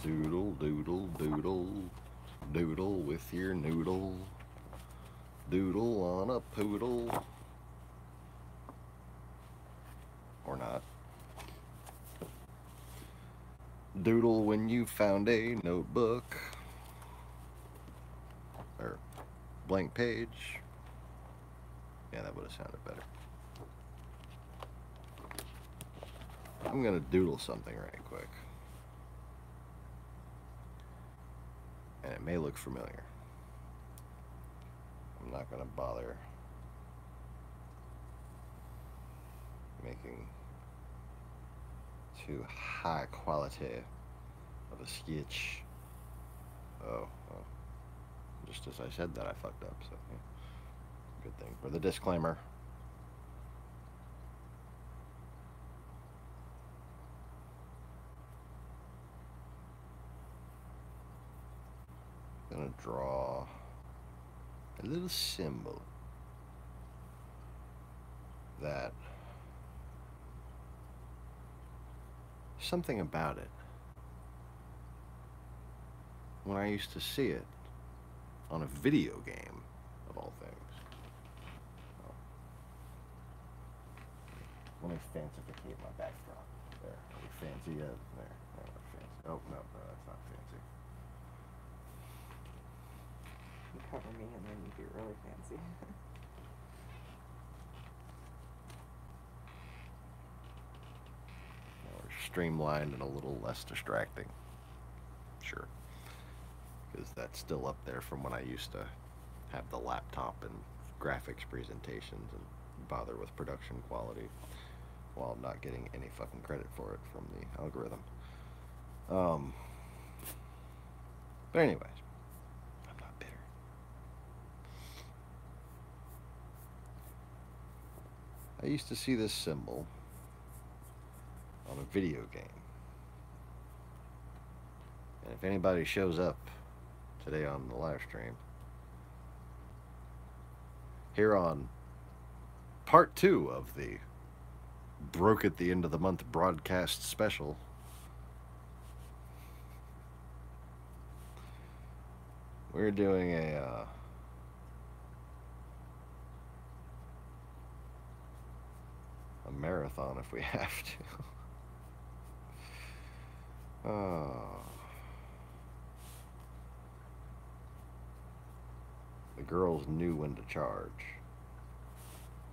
Doodle, doodle, doodle, doodle with your noodle. Doodle on a poodle. Or not. Doodle when you found a notebook. Or blank page. Yeah, that would have sounded better. I'm gonna doodle something right quick. And it may look familiar. I'm not gonna bother making too high quality of a sketch. Oh, well, just as I said that, I fucked up, so yeah. Good thing for the disclaimer. I'm gonna draw a little symbol that something about it, when I used to see it on a video game, of all things. Oh. Let me fancify my backdrop. There. Are we fancy yet? There. No, not fancy. Oh, no, that's not fancy. You cover me and then you get really fancy. Streamlined and a little less distracting. Sure. Because that's still up there from when I used to have the laptop and graphics presentations and bother with production quality while not getting any fucking credit for it from the algorithm. But anyways, I'm not bitter. I used to see this symbol on a video game. And if anybody shows up today on the live stream, here on part 2 of the Broke at the End of the Month broadcast special, we're doing a marathon if we have to. The girls knew when to charge.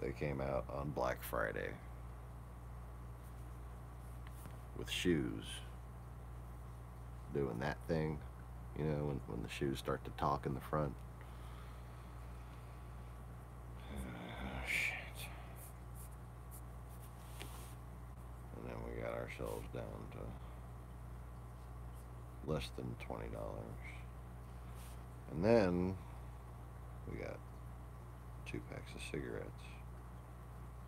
They came out on Black Friday with shoes, doing that thing, you know, when the shoes start to talk in the front. Oh, shit. And then we got ourselves down to less than $20. And then we got 2 packs of cigarettes.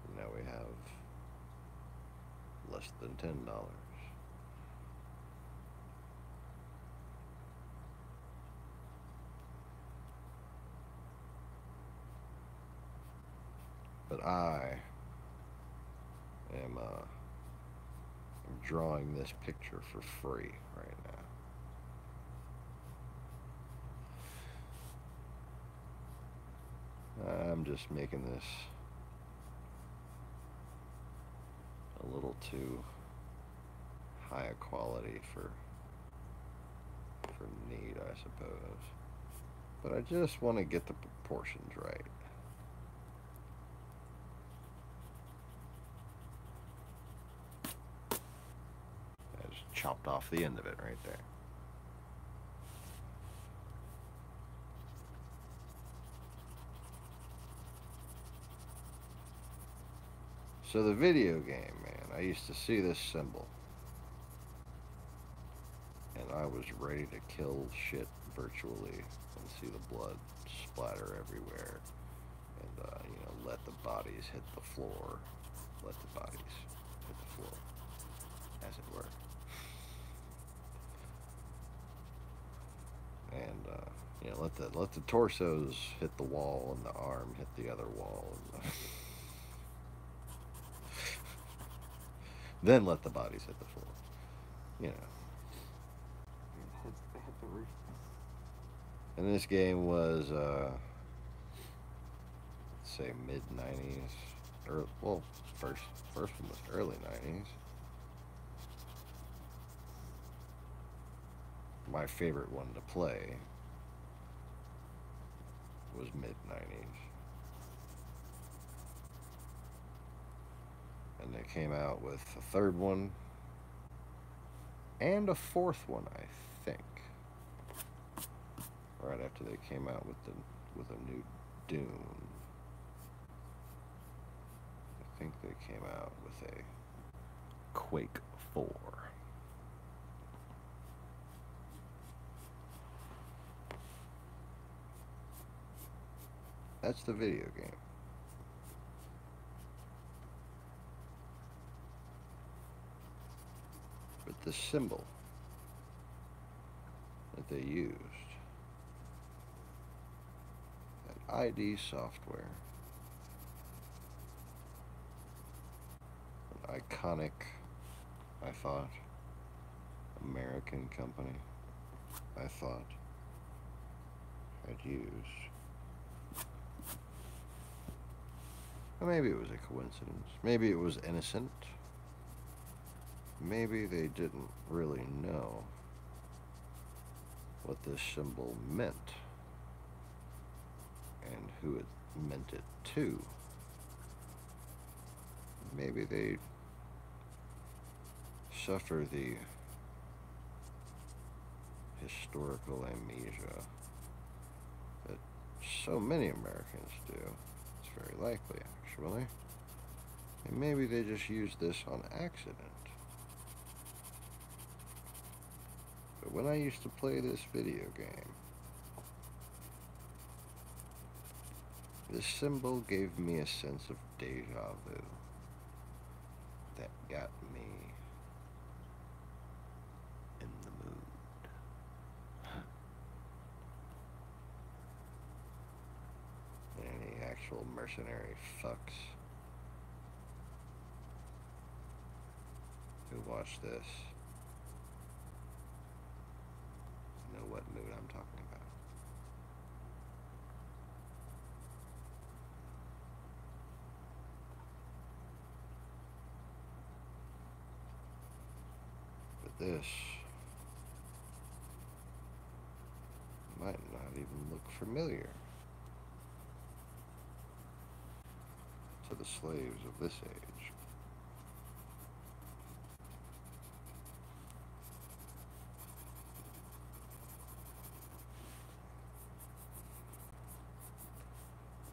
And now we have less than $10. But I am drawing this picture for free right now. I'm just making this a little too high a quality for need, I suppose. But I just want to get the proportions right. I just chopped off the end of it right there. So the video game, man, I used to see this symbol, and I was ready to kill shit virtually and see the blood splatter everywhere, and you know, let the bodies hit the floor, let the bodies hit the floor, as it were. And you know, let the torsos hit the wall and the arm hit the other wall, and then let the bodies hit the floor. You know, They had the roof. And this game was, let's say, mid-90s. Or, well, first one was early 90s. My favorite one to play was mid-90s. And they came out with a third one and a fourth one, I think. Right after they came out with a new Dune. I think they came out with a Quake 4. That's the video game. But the symbol that they used, that ID software, an iconic, I thought, American company, I thought, had used. Or maybe it was a coincidence. Maybe it was innocent. Maybe they didn't really know what this symbol meant and who it meant it to. Maybe they suffer the historical amnesia that so many Americans do. It's very likely, actually. And maybe they just used this on accident. But when I used to play this video game, this symbol gave me a sense of deja vu that got me in the mood. Any actual mercenary fucks who watch this know what mood I'm talking about. But this might not even look familiar to the slaves of this age.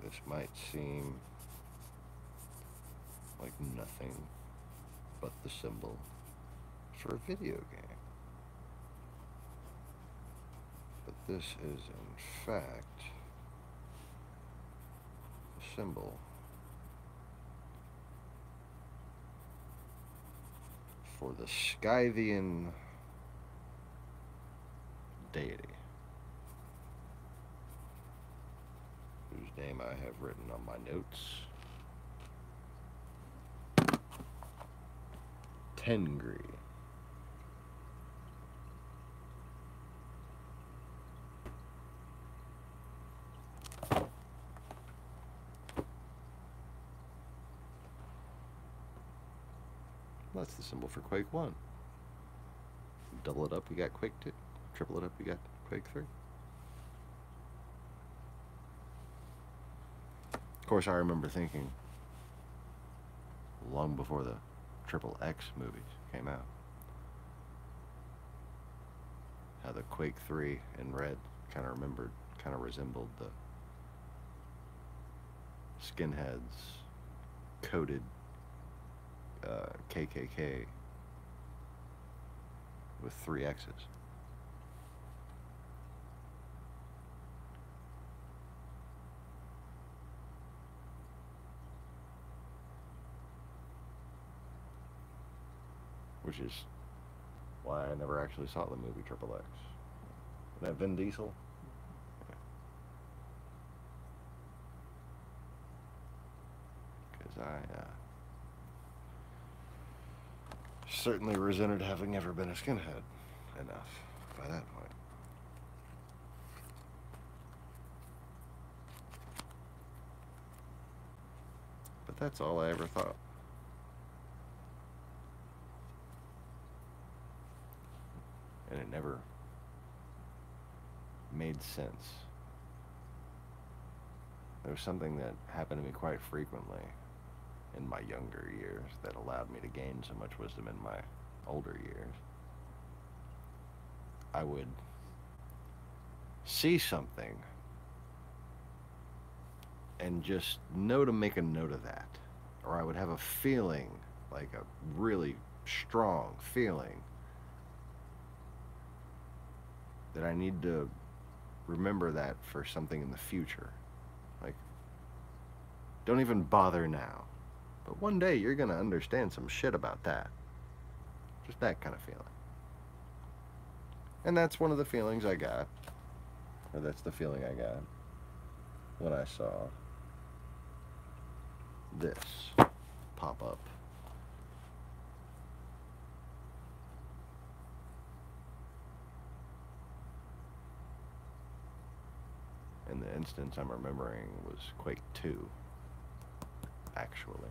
This might seem like nothing but the symbol for a video game. But this is, in fact, a symbol for the Scythian deity, whose name I have written on my notes. Tengri. That's the symbol for Quake 1. Double it up, you got Quake 2. Triple it up, you got Quake 3. Of course, I remember thinking, long before the Triple X movies came out, how the Quake 3 in red kind of resembled the skinheads coded KKK with 3 X's. Which is why I never actually saw the movie Triple X. That Vin Diesel? Because I certainly resented having never been a skinhead enough. by that point. But that's all I ever thought. And it never made sense. There was something that happened to me quite frequently in my younger years that allowed me to gain so much wisdom in my older years. I would see something and just know to make a note of that. Or I would have a feeling, like a really strong feeling, that I need to remember that for something in the future. Like, don't even bother now. But one day you're going to understand some shit about that. Just that kind of feeling. And that's one of the feelings I got. Or that's the feeling I got when I saw this pop up. And the instance I'm remembering was Quake 2, actually.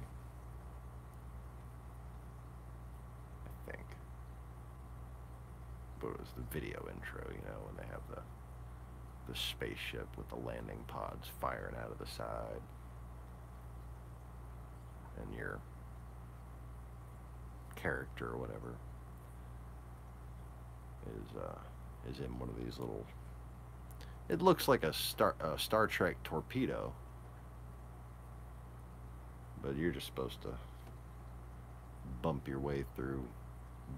I think. But it was the video intro, you know, when they have the spaceship with the landing pods firing out of the side. And your character or whatever is in one of these little... It looks like a Star Trek torpedo, but you're just supposed to bump your way through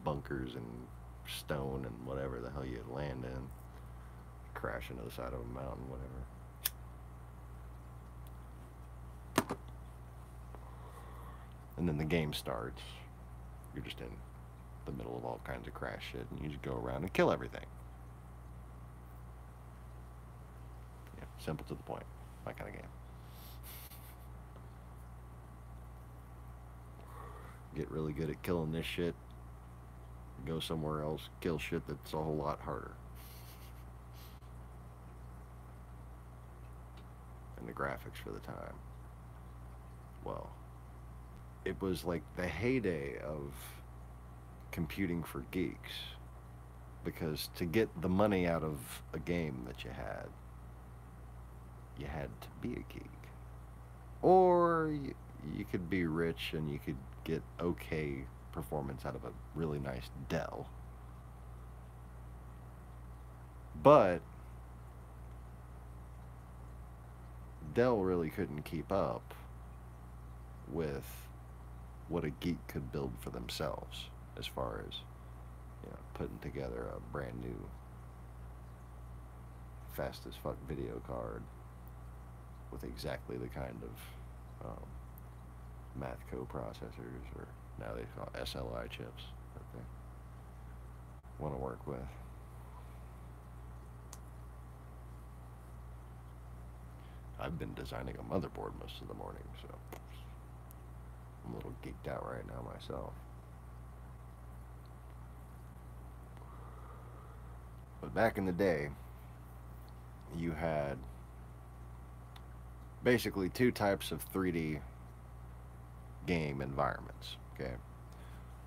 bunkers and stone and whatever the hell you land in, crash into the side of a mountain, whatever. And then the game starts. You're just in the middle of all kinds of crash shit, and you just go around and kill everything. Yeah, simple to the point. My kind of game. Get really good at killing this shit. Go somewhere else, kill shit that's a whole lot harder. And the graphics for the time. Well, it was like the heyday of computing for geeks, because to get the money out of a game that you had to be a geek, or you could be rich and you could get okay performance out of a really nice Dell, but Dell really couldn't keep up with what a geek could build for themselves, as far as, you know, putting together a brand new fast as fuck video card with exactly the kind of math co-processors, or now they call SLI chips, that they want to work with. I've been designing a motherboard most of the morning, so I'm a little geeked out right now myself. But back in the day, you had basically two types of 3D game environments, okay?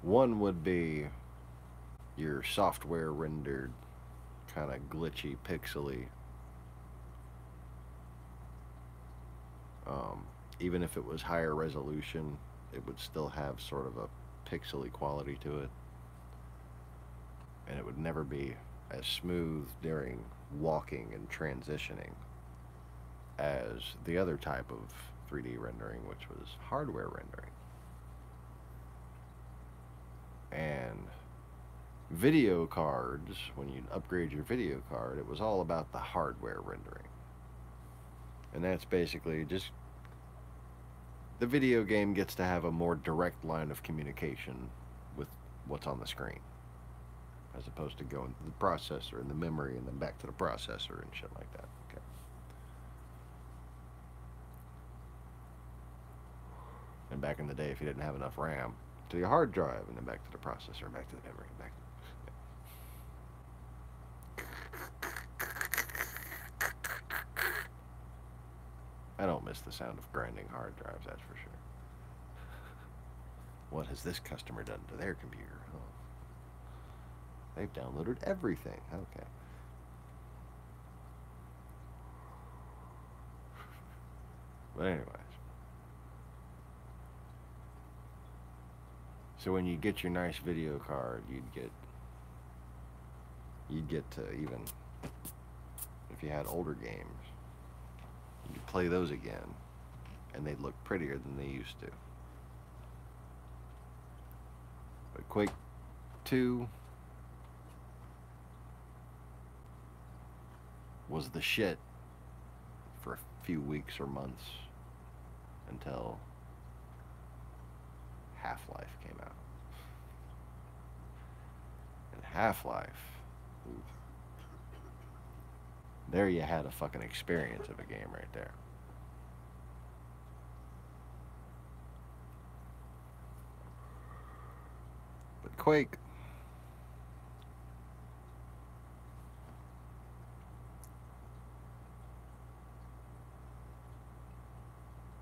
One would be your software rendered, kind of glitchy, pixely, even if it was higher resolution, it would still have sort of a pixely quality to it, and it would never be as smooth during walking and transitioning as the other type of 3D rendering, which was hardware rendering. And video cards, when you upgrade your video card, it was all about the hardware rendering. And that's basically just the video game gets to have a more direct line of communication with what's on the screen, as opposed to going to the processor and the memory and then back to the processor and shit like that. Okay. And back in the day, if you didn't have enough RAM, to your hard drive, and then back to the processor, back to the memory, back to miss the sound of grinding hard drives, that's for sure. What has this customer done to their computer? Oh, they've downloaded everything. Okay. But anyways. So when you get your nice video card, you'd get to even, if you had older games, you could play those again, and they'd look prettier than they used to. But Quake 2 was the shit for a few weeks or months until Half-Life came out. And Half-Life, ooh, there you had a fucking experience of a game right there. But Quake,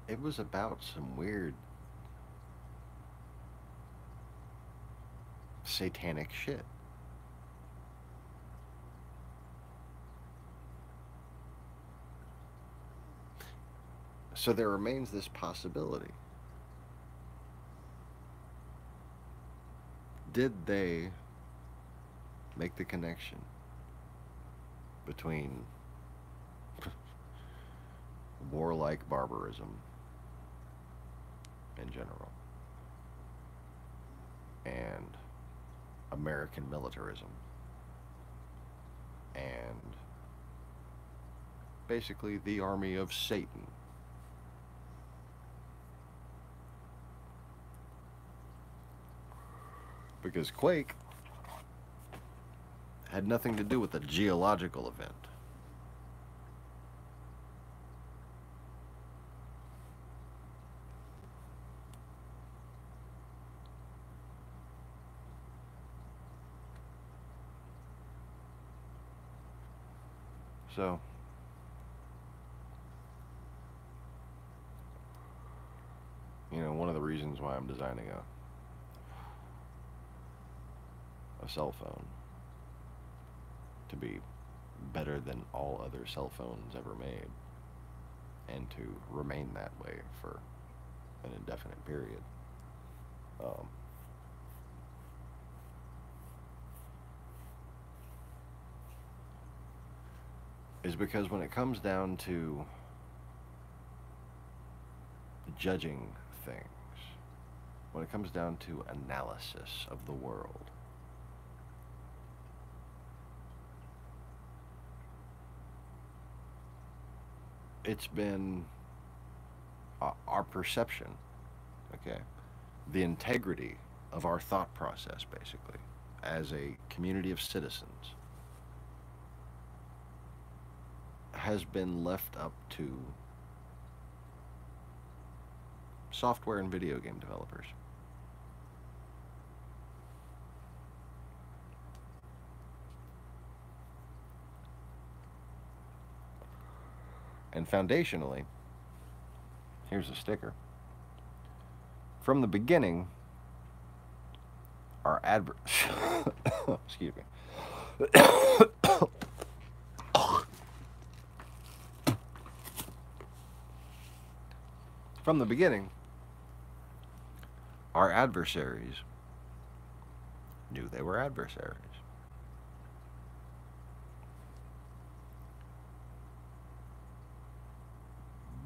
it was about some weird satanic shit. So there remains this possibility. Did they make the connection between warlike barbarism in general and American militarism and basically the army of Satan? Because Quake had nothing to do with a geological event. So, one of the reasons why I'm designing a cell phone to be better than all other cell phones ever made and to remain that way for an indefinite period. Is because when it comes down to judging things, when it comes down to analysis of the world, it's been our perception, okay, the integrity of our thought process, basically, as a community of citizens, has been left up to software and video game developers. And foundationally, here's a sticker. From the beginning, our excuse me. From the beginning, our adversaries knew they were adversaries.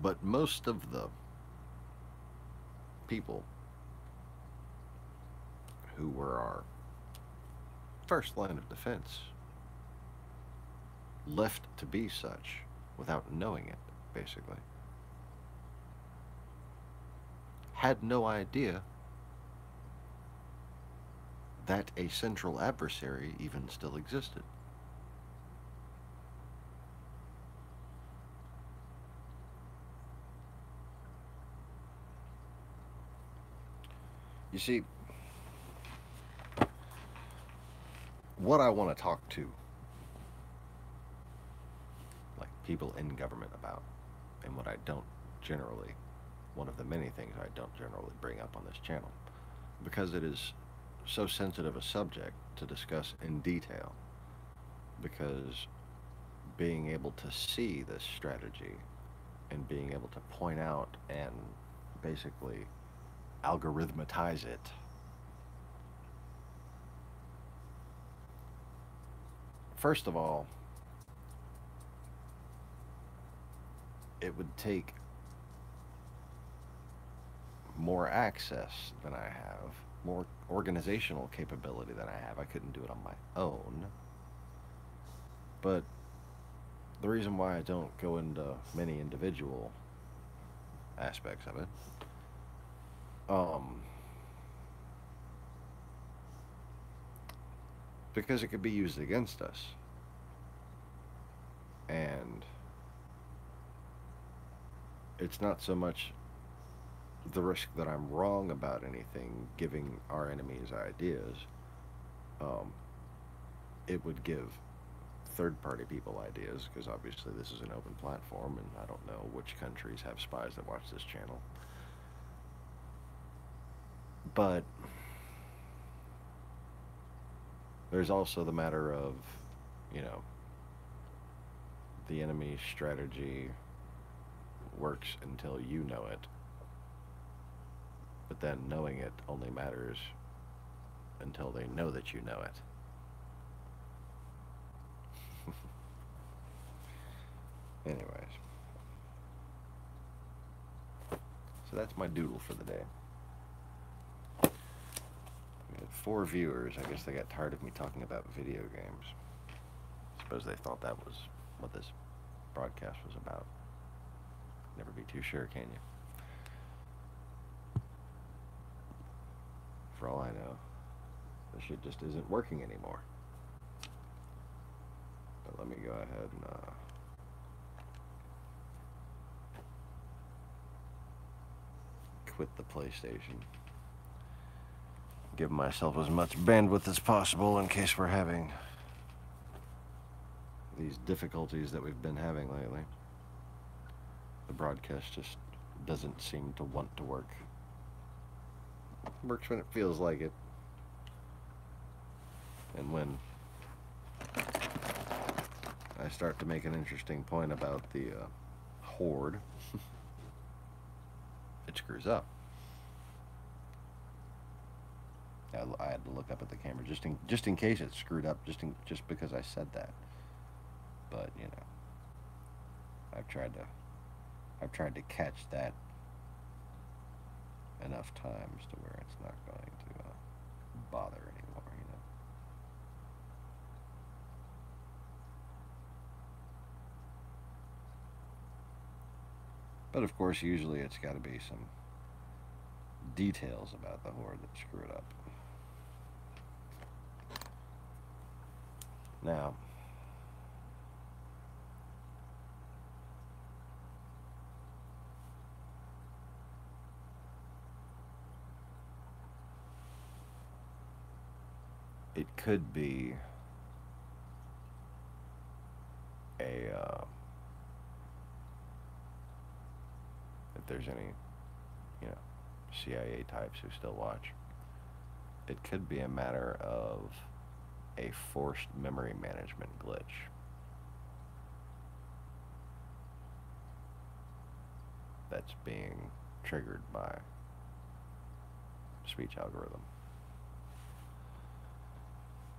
But most of the people who were our first line of defense left to be such without knowing it, basically. Had no idea that a central adversary even still existed. You see, what I want to talk to, like, people in government about, and what I don't generally one of the many things I don't generally bring up on this channel, because it is so sensitive a subject to discuss in detail, because being able to see this strategy and being able to point out and basically algorithmatize it, first of all, it would take more access than I have, more organizational capability than I have. I couldn't do it on my own. But the reason why I don't go into many individual aspects of it, um, because it could be used against us. And it's not so much the risk that I'm wrong about anything, giving our enemies ideas. Um, it would give third party people ideas, because obviously this is an open platform and I don't know which countries have spies that watch this channel. But there's also the matter of, you know, the enemy strategy works until you know it, but then knowing it only matters until they know that you know it. Anyways, so that's my doodle for the day. We had 4 viewers. I guess they got tired of me talking about video games. I suppose they thought that was what this broadcast was about. Never be too sure, can you? For all I know, this shit just isn't working anymore. But let me go ahead and quit the PlayStation. Give myself as much bandwidth as possible in case we're having these difficulties that we've been having lately. The broadcast just doesn't seem to want to work. It works when it feels like it. And when I start to make an interesting point about the horde, it screws up. I had to look up at the camera just in case it screwed up, just because I said that. But you know, I've tried to catch that enough times to where it's not going to bother anymore, you know. But of course, usually it's got to be some details about the horde that screw it up. Now, it could be a if there's any, you know, CIA types who still watch, it could be a matter of a forced memory management glitch. That's being triggered by speech algorithm.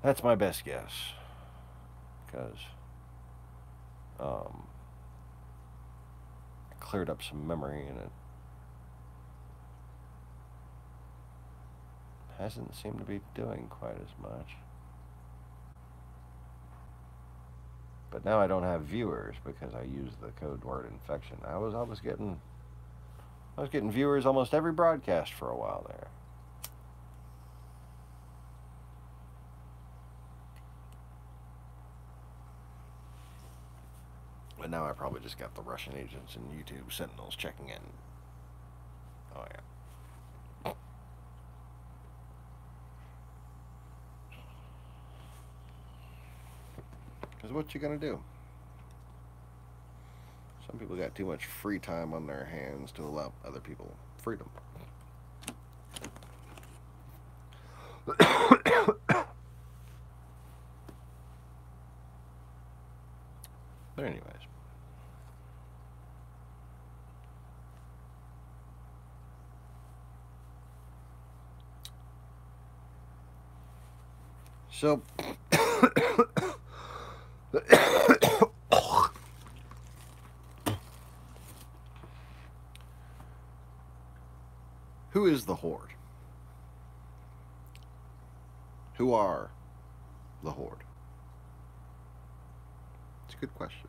That's my best guess, because I cleared up some memory and it hasn't seemed to be doing quite as much. But now I don't have viewers because I used the code word infection. I was getting viewers almost every broadcast for a while there. But now I probably just got the Russian agents and YouTube sentinels checking in. Oh yeah. Because what you gonna do? Some people got too much free time on their hands to allow other people freedom. But anyways. So who is the Horde? Who are the Horde? It's a good question.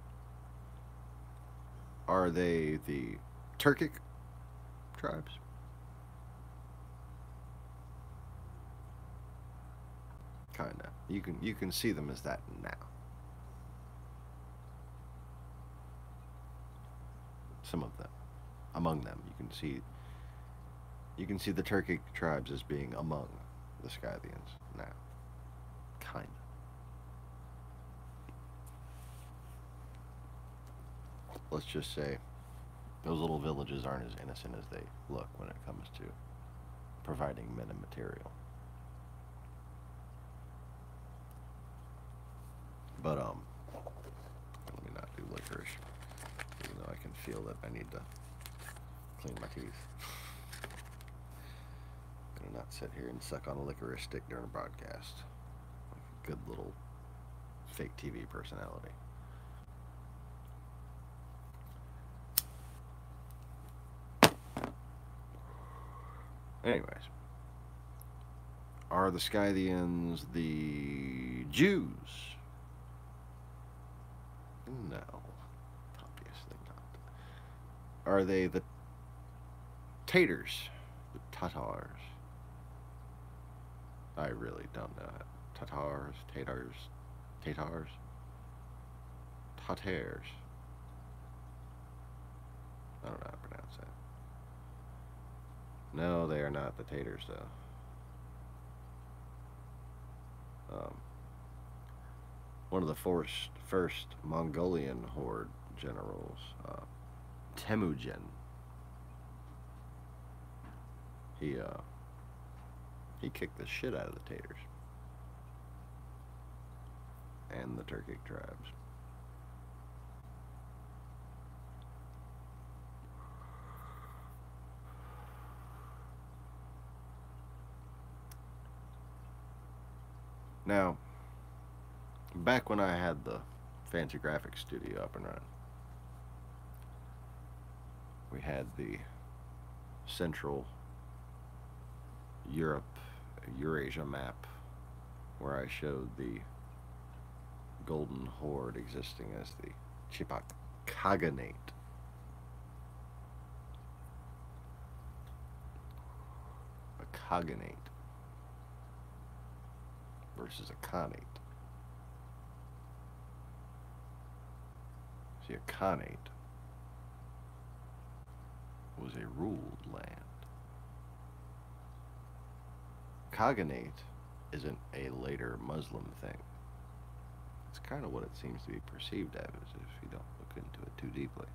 Are they the Turkic tribes? Kinda. You can see them as that now. Some of them. Among them, you can see the Turkic tribes as being among the Scythians now. Kinda. Let's just say those little villages aren't as innocent as they look when it comes to providing men and material. But let me not do licorice, even though I can feel that I need to clean my teeth. I'm gonna not sit here and suck on a licorice stick during a broadcast. Like a good little fake TV personality. Anyways, are the Scythians the Jews? No, obviously not. Are they the Tatars? The Tatars? I really don't know. Tatars? Tatars? Tatars? Tatars? I don't know how to pronounce that. No, they are not the Tatars, though. One of the first Mongolian horde generals, Temujin. He kicked the shit out of the Tatars and the Turkic tribes. Now, back when I had the fancy graphics studio up and running, we had the Central Europe, Eurasia map, where I showed the Golden Horde existing as the Chipak Khaganate. A Khaganate versus a Khanate. See, a Khanate was a ruled land. Khaganate isn't a later Muslim thing. It's kind of what it seems to be perceived as if you don't look into it too deeply.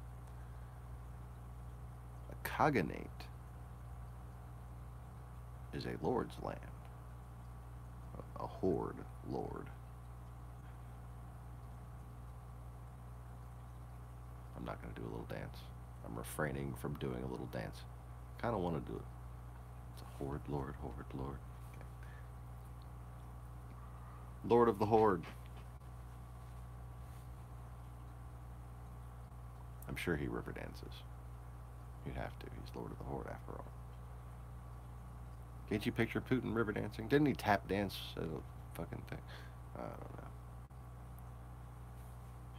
A Khaganate is a lord's land. A horde lord. I'm not going to do a little dance. I'm refraining from doing a little dance. Kind of want to do it. It's a horde lord, horde lord. Okay. Lord of the horde. I'm sure he river dances. You'd have to. He's Lord of the Horde after all. Can't you picture Putin river dancing? Didn't he tap dance as a fucking thing? I don't know.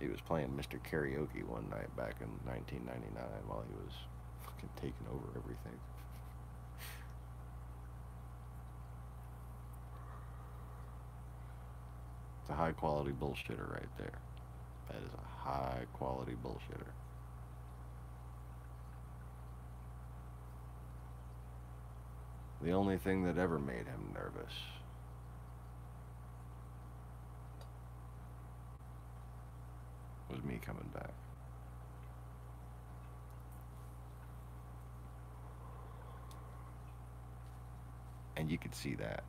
He was playing Mr. Karaoke one night back in 1999 while he was fucking taking over everything. It's a high quality bullshitter right there. That is a high quality bullshitter. The only thing that ever made him nervous was me coming back. And you could see that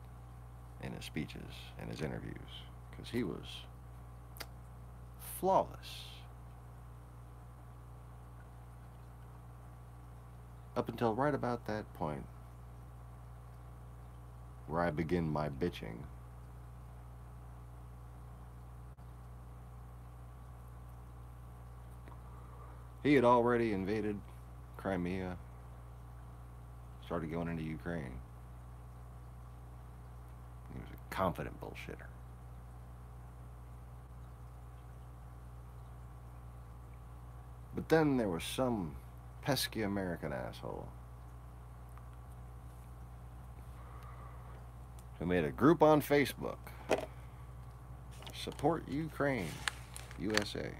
in his speeches and his interviews because he was flawless up until right about that point where I begin my bitching. He had already invaded Crimea, started going into Ukraine. He was a confident bullshitter. But then there was some pesky American asshole who made a group on Facebook. Support Ukraine, USA.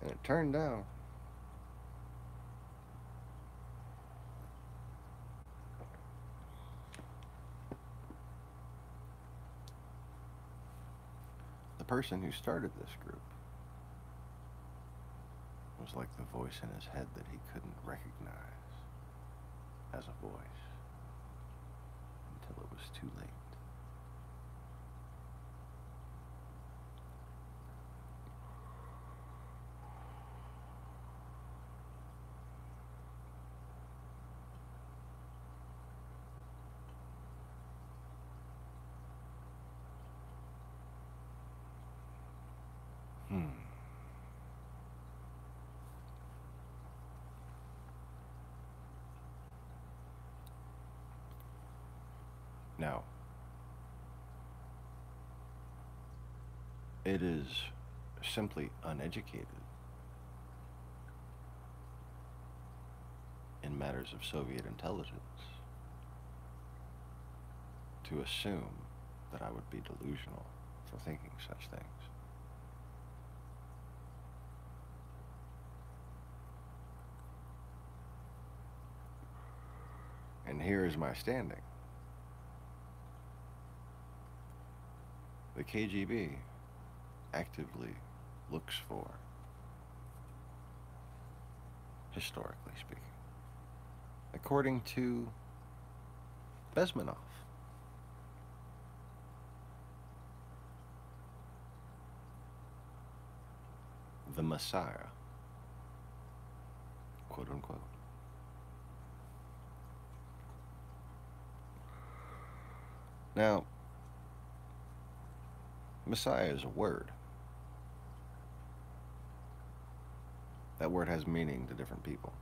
And it turned out the person who started this group was like the voice in his head that he couldn't recognize as a voice until it was too late. Now, it is simply uneducated in matters of Soviet intelligence to assume that I would be delusional for thinking such things. And here is my standing. The KGB actively looks for, historically speaking, according to Bezmenov, the Messiah, quote unquote. Now, Messiah is a word. That word has meaning to different people.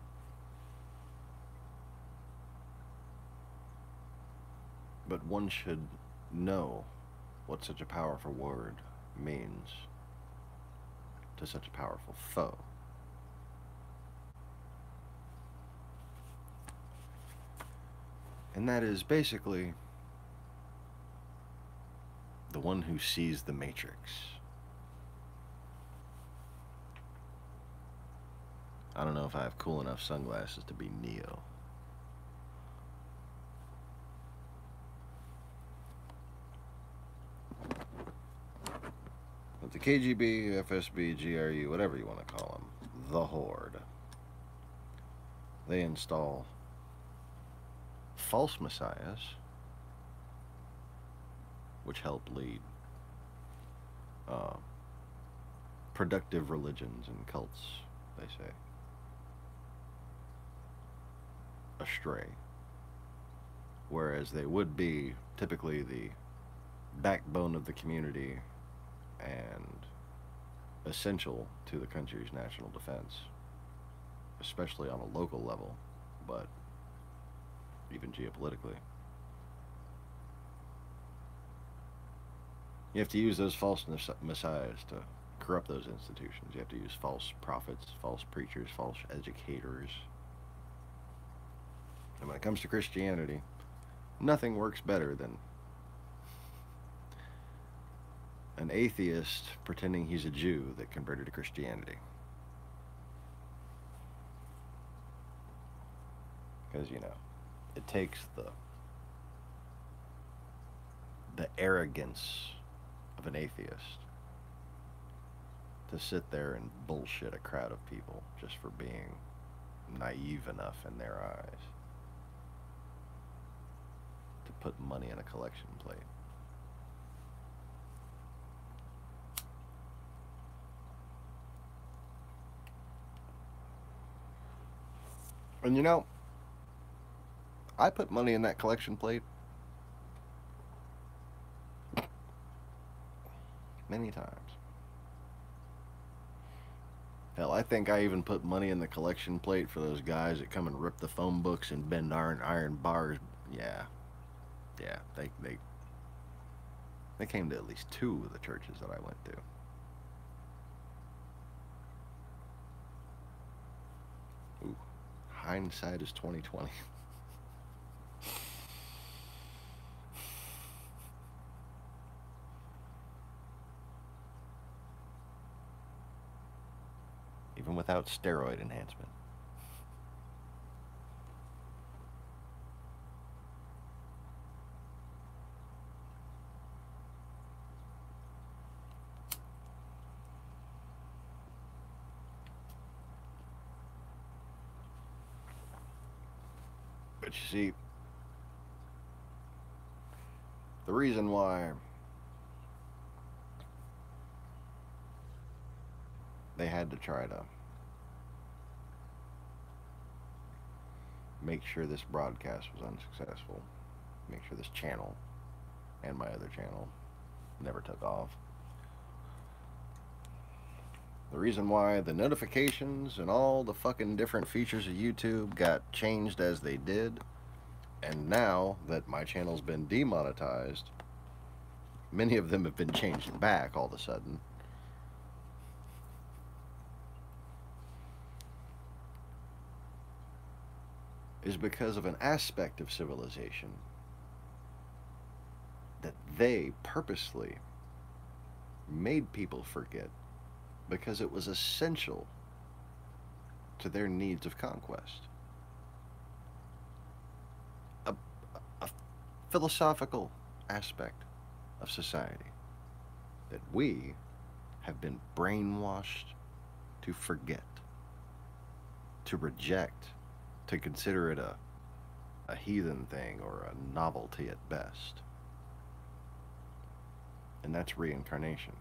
But one should know what such a powerful word means to such a powerful foe. And that is basically the one who sees the Matrix. I don't know if I have cool enough sunglasses to be Neo. But the KGB, FSB, GRU, whatever you want to call them, the Horde, they install false messiahs which help lead productive religions and cults, they say, astray. Whereas they would be typically the backbone of the community and essential to the country's national defense, especially on a local level, but even geopolitically. You have to use those false messiahs to corrupt those institutions. You have to use false prophets, false preachers, false educators. And when it comes to Christianity, nothing works better than an atheist pretending he's a Jew that converted to Christianity. Because, you know, it takes the arrogance of an atheist to sit there and bullshit a crowd of people just for being naive enough in their eyes to put money in a collection plate. And you know, I put money in that collection plate many times. Hell, I think I even put money in the collection plate for those guys that come and rip the phone books and bend iron bars. Yeah, yeah, they came to at least 2 of the churches that I went to. Ooh, hindsight is 2020. Even without steroid enhancement. But you see, the reason why they had to try to make sure this broadcast was unsuccessful, make sure this channel and my other channel never took off. The reason why the notifications and all the fucking different features of YouTube got changed as they did, and now that my channel's been demonetized, many of them have been changed back all of a sudden. Is because of an aspect of civilization that they purposely made people forget because it was essential to their needs of conquest. A philosophical aspect of society that we have been brainwashed to forget, to reject, to consider it a heathen thing or a novelty at best. And that's reincarnation.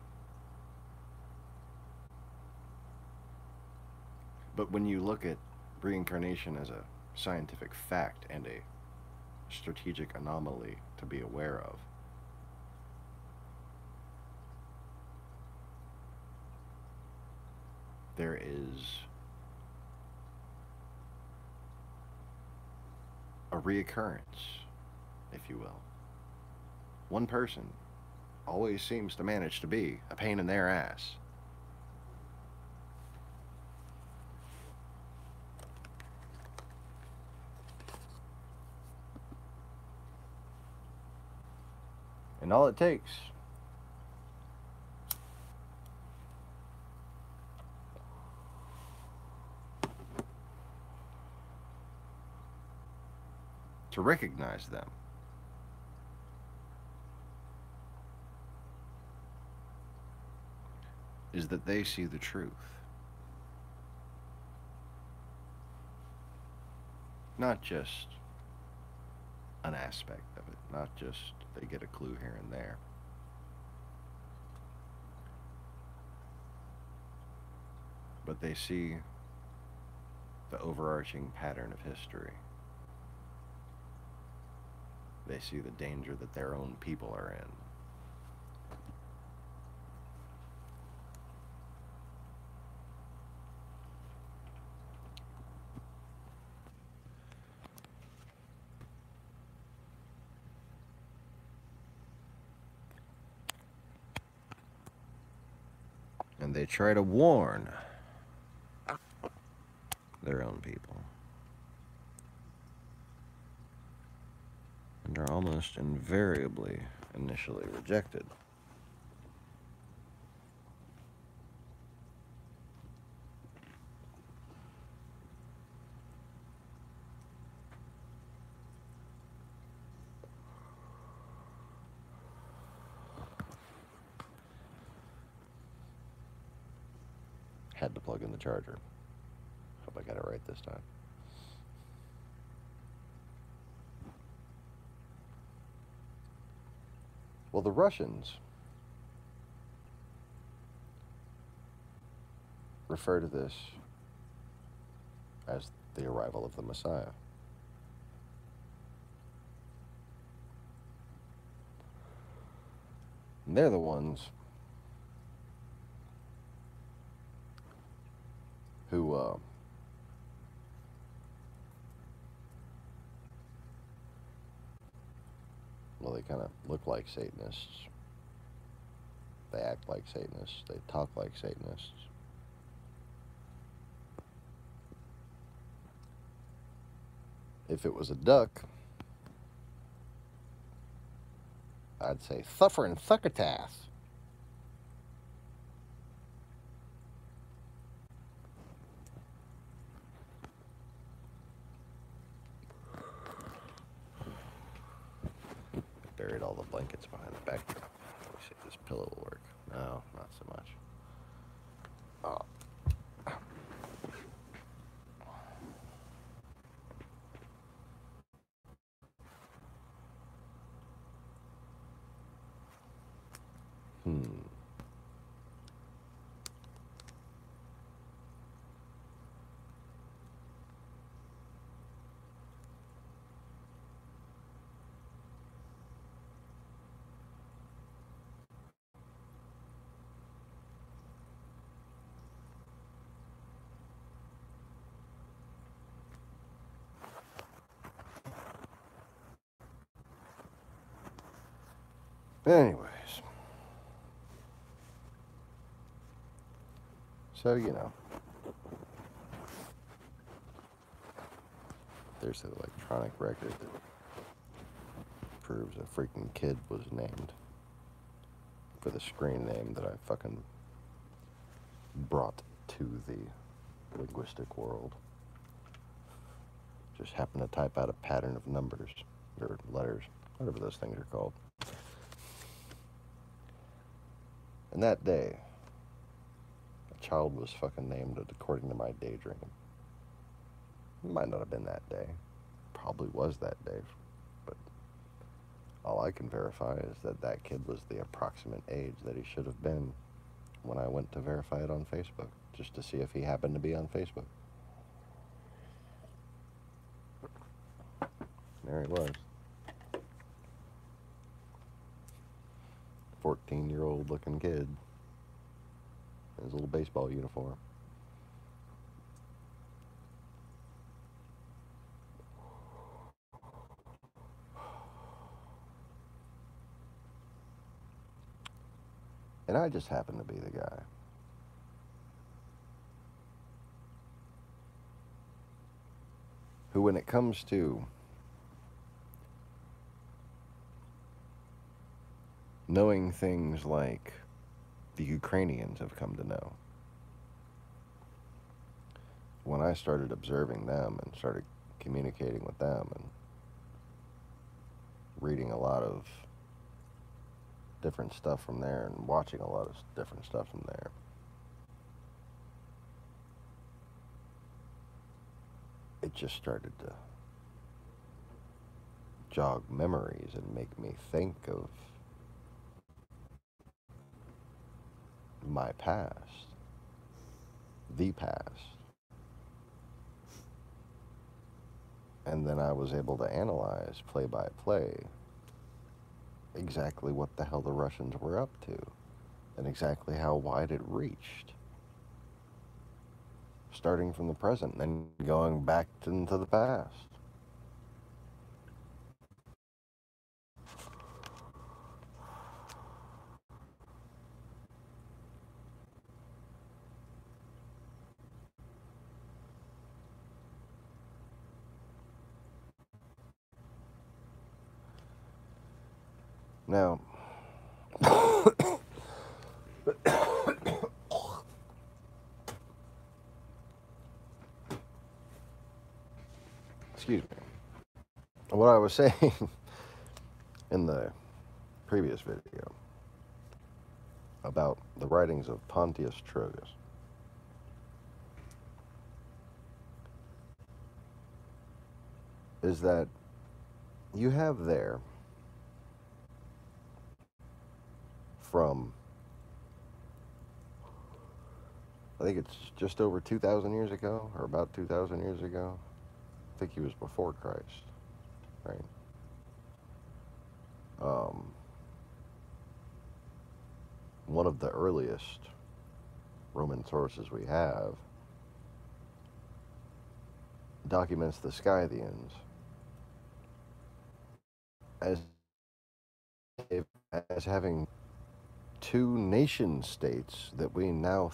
But when you look at reincarnation as a scientific fact and a strategic anomaly to be aware of, there is a reoccurrence, if you will. One person always seems to manage to be a pain in their ass. And all it takes to recognize them is that they see the truth. Not just an aspect of it, not just they get a clue here and there. But they see the overarching pattern of history. They see the danger that their own people are in. And they try to warn their own people. And are almost invariably initially rejected. had to plug in the charger. Hope I got it right this time. Well, the Russians refer to this as the arrival of the Messiah. And they're the ones who well, they kind of look like Satanists. They act like Satanists. They talk like Satanists. If it was a duck, I'd say thuffer and thuckatath. Buried all the blankets behind the back. Let me see if this pillow will work. No, not so much. Oh. Anyways. So, you know. There's an electronic record that proves a freaking kid was named for the screen name that I fucking brought to the linguistic world. Just happened to type out a pattern of numbers or letters, whatever those things are called. And that day, a child was fucking named according to my daydream. It might not have been that day. Probably was that day. But all I can verify is that that kid was the approximate age that he should have been when I went to verify it on Facebook, just to see if he happened to be on Facebook. There he was. 14-year-old looking kid in his little baseball uniform. And I just happen to be the guy who, when it comes to knowing things like the Ukrainians have come to know, when I started observing them and started communicating with them and reading a lot of different stuff from there and watching a lot of different stuff from there, it just started to jog memories and make me think of my past, the past. And then I was able to analyze play by play exactly what the hell the Russians were up to and exactly how wide it reached. Starting from the present and then going back into the past. Now, excuse me. What I was saying in the previous video about the writings of Pontius Trogus is that you have there from, I think it's just over 2,000 years ago, or about 2,000 years ago. I think he was before Christ, right? Um, one of the earliest Roman sources we have documents the Scythians as as having two nation states that we now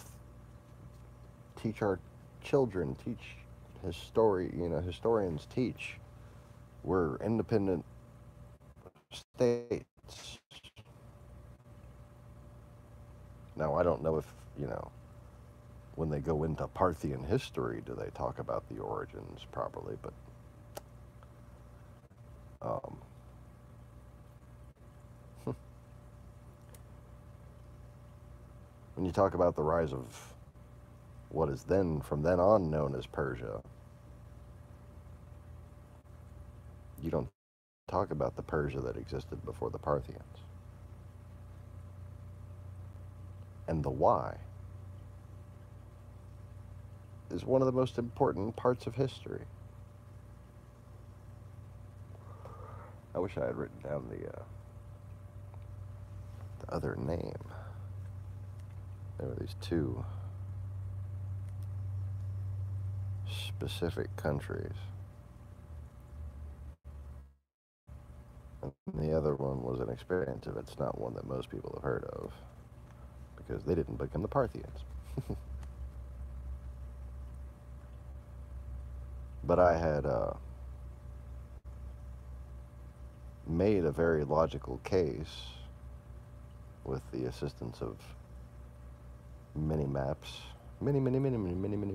teach our children, teach historians teach were independent states. Now, I don't know if, when they go into Parthian history, do they talk about the origins properly, but um, when you talk about the rise of what is then, from then on, known as Persia, you don't talk about the Persia that existed before the Parthians. And the why is one of the most important parts of history. I wish I had written down the other name. There were these two specific countries. And the other one was inexpensive. It's not one that most people have heard of, because they didn't become the Parthians. But I had made a very logical case with the assistance of many maps, many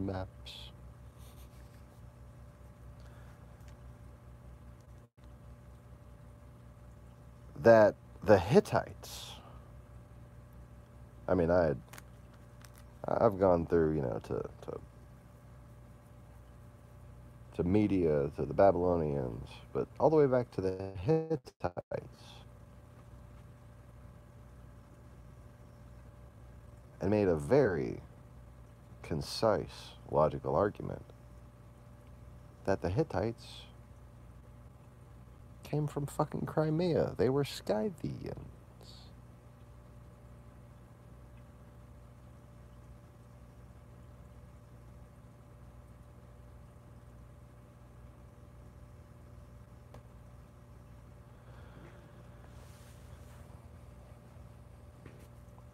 maps, that the Hittites, I mean, I've gone through, to Media, to the Babylonians, but all the way back to the Hittites, and made a very concise, logical argument that the Hittites came from fucking Crimea. They were Scythians.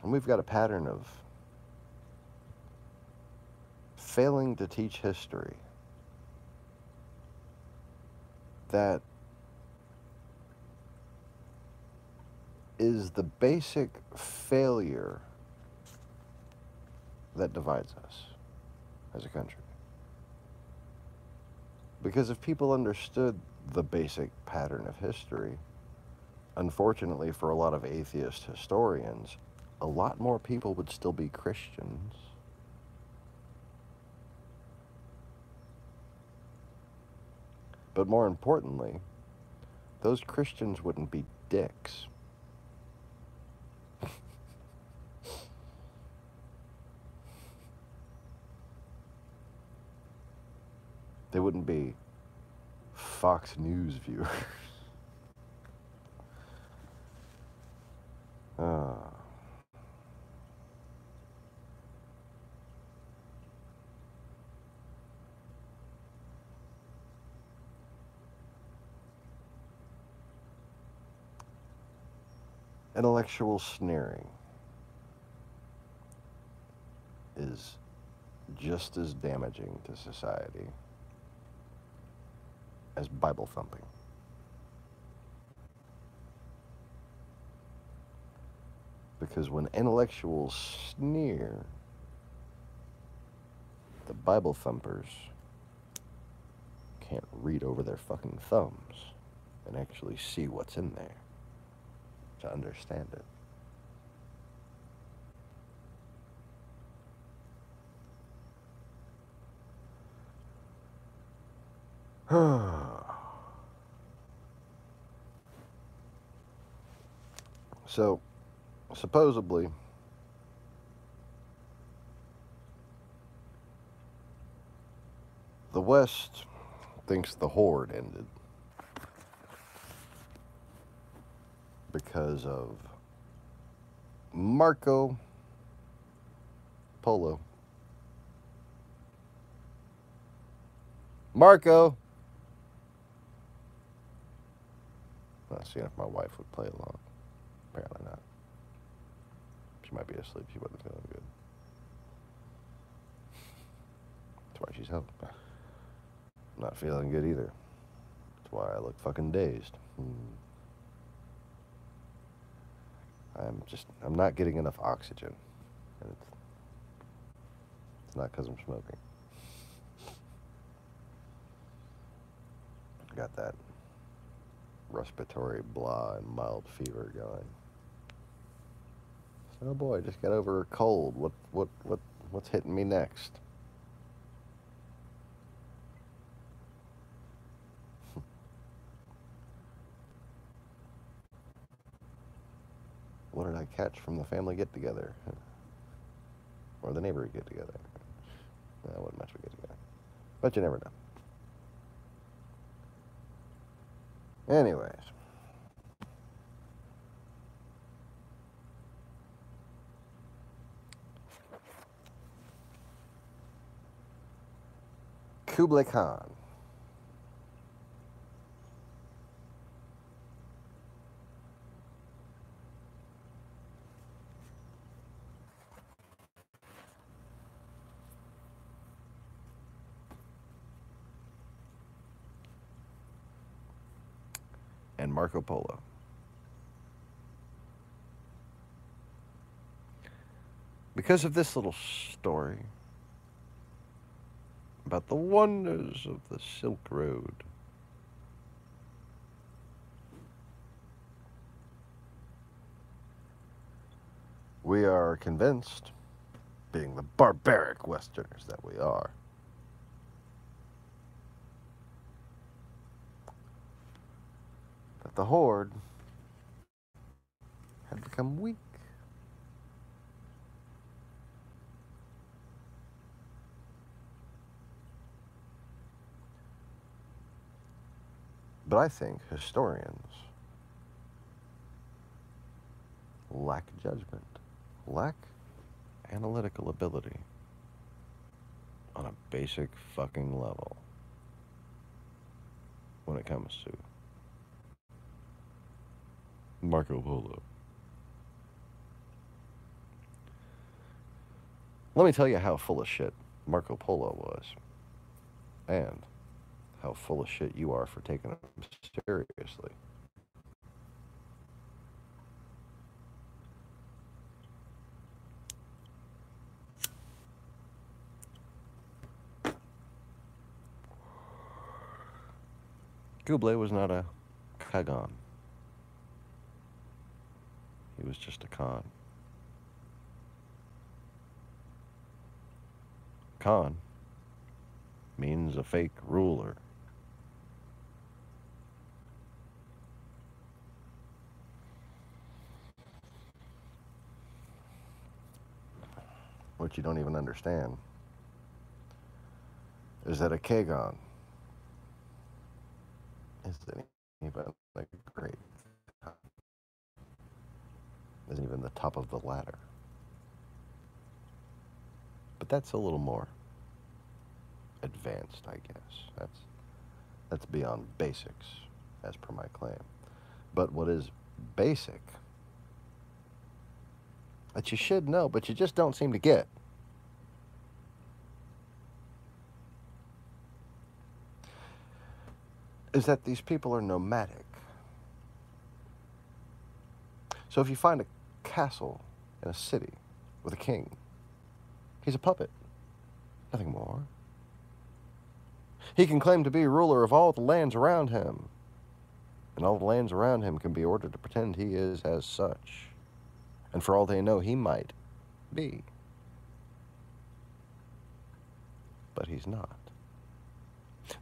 And we've got a pattern of failing to teach history that is the basic failure that divides us as a country. Because if people understood the basic pattern of history, unfortunately for a lot of atheist historians, a lot more people would still be Christians. But more importantly, those Christians wouldn't be dicks. They wouldn't be Fox News viewers. Intellectual sneering is just as damaging to society as Bible thumping. Because when intellectuals sneer, the Bible thumpers can't read over their fucking thumbs and actually see what's in there to understand it. So, supposedly, the West thinks the Horde ended because of Marco Polo. Marco! Not seeing if my wife would play along. Apparently not. She might be asleep. She wasn't feeling good. That's why she's home. Not feeling good either. That's why I look fucking dazed. I'm not getting enough oxygen. And it's not because I'm smoking. I got that respiratory blah and mild fever going. So, oh boy, I just got over a cold. What's hitting me next? What did I catch from the family get-together? Or the neighborhood get-together? That wasn't much of a get-together. But you never know. Anyways. Kublai Khan. And Marco Polo. Because of this little story about the wonders of the Silk Road, we are convinced, being the barbaric Westerners that we are, that the Horde had become weak. But I think historians lack judgment, lack analytical ability on a basic fucking level when it comes to Marco Polo. Let me tell you how full of shit Marco Polo was, and how full of shit you are for taking him seriously. Kublai was not a Khagan. He was just a Khan. Khan means a fake ruler. What you don't even understand is that a Khagan isn't even a great Khan. Isn't even the top of the ladder. But that's a little more advanced, I guess. That's beyond basics, as per my claim. But what is basic, that you should know, but you just don't seem to get, is that these people are nomadic. So if you find a castle in a city with a king, he's a puppet, nothing more. He can claim to be ruler of all the lands around him, and all the lands around him can be ordered to pretend he is as such. And for all they know, he might be. But he's not.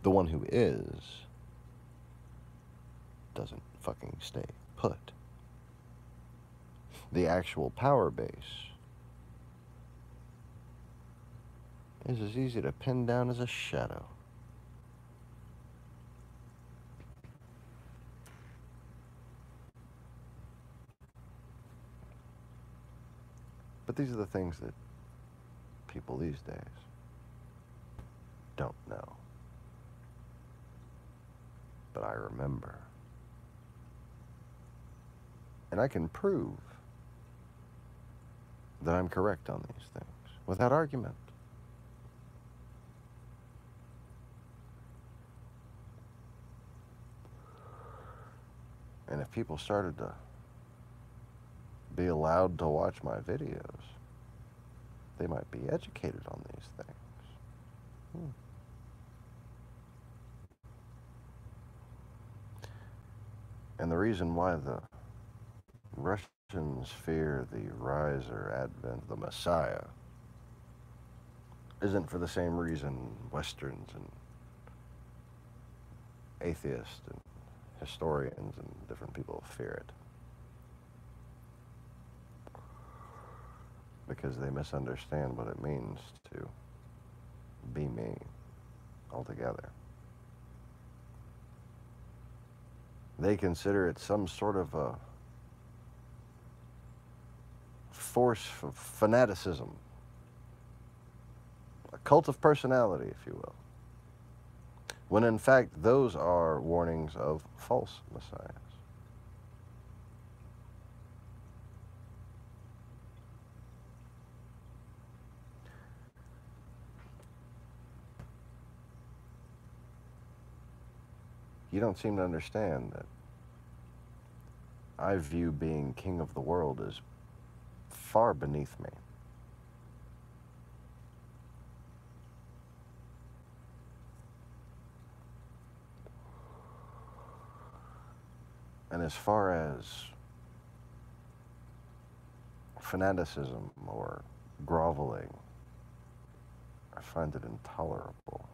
The one who is doesn't fucking stay put. The actual power base is as easy to pin down as a shadow. But these are the things that people these days don't know. But I remember. And I can prove that I'm correct on these things without argument. And if people started to be allowed to watch my videos, they might be educated on these things. And the reason why the Russians fear the rise or advent of the Messiah isn't for the same reason Westerns and atheists and historians and different people fear it. Because they misunderstand what it means to be me altogether. They consider it some sort of a force of fanaticism, a cult of personality, if you will, when in fact those are warnings of false messiahs. You don't seem to understand that I view being king of the world as far beneath me. And as far as fanaticism or groveling, I find it intolerable.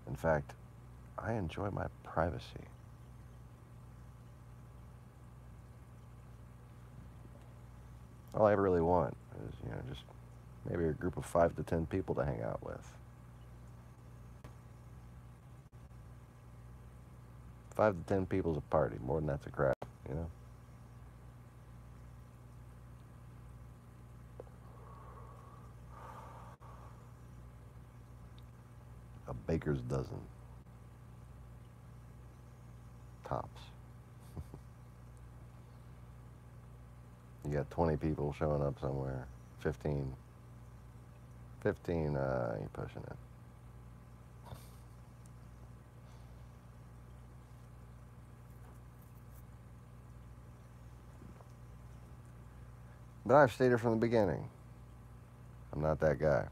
In fact, I enjoy my privacy. All I really want is, just maybe a group of 5 to 10 people to hang out with. 5 to 10 people's a party. More than that's a crowd, A baker's dozen. Tops. You got 20 people showing up somewhere. 15. 15, you're pushing it. But I've stated from the beginning, I'm not that guy.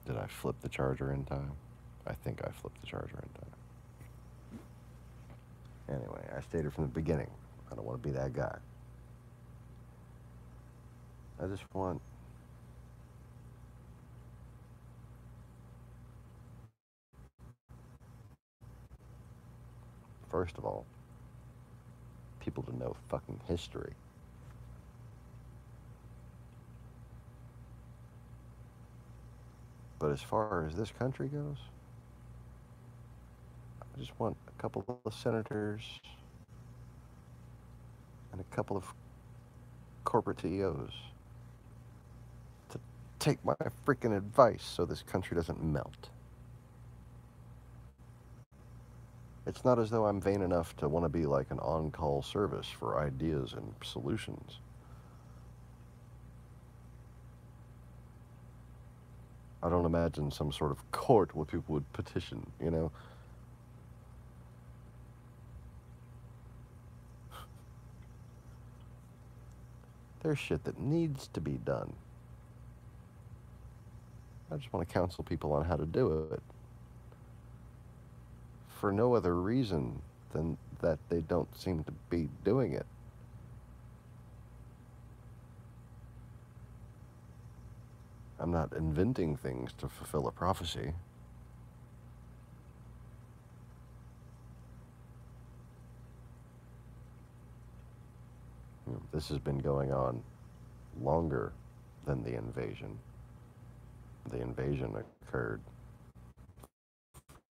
Did I flip the charger in time? I think I flipped the charger in time. Anyway, I stated from the beginning, I don't want to be that guy. I just want first of all, people to know fucking history. But as far as this country goes, I just want a couple of senators and a couple of corporate CEOs to take my freaking advice so this country doesn't melt. It's not as though I'm vain enough to want to be like an on-call service for ideas and solutions. I don't imagine some sort of court where people would petition, There's shit that needs to be done. I just want to counsel people on how to do it. for no other reason than that they don't seem to be doing it. I'm not inventing things to fulfill a prophecy. This has been going on longer than the invasion. The invasion occurred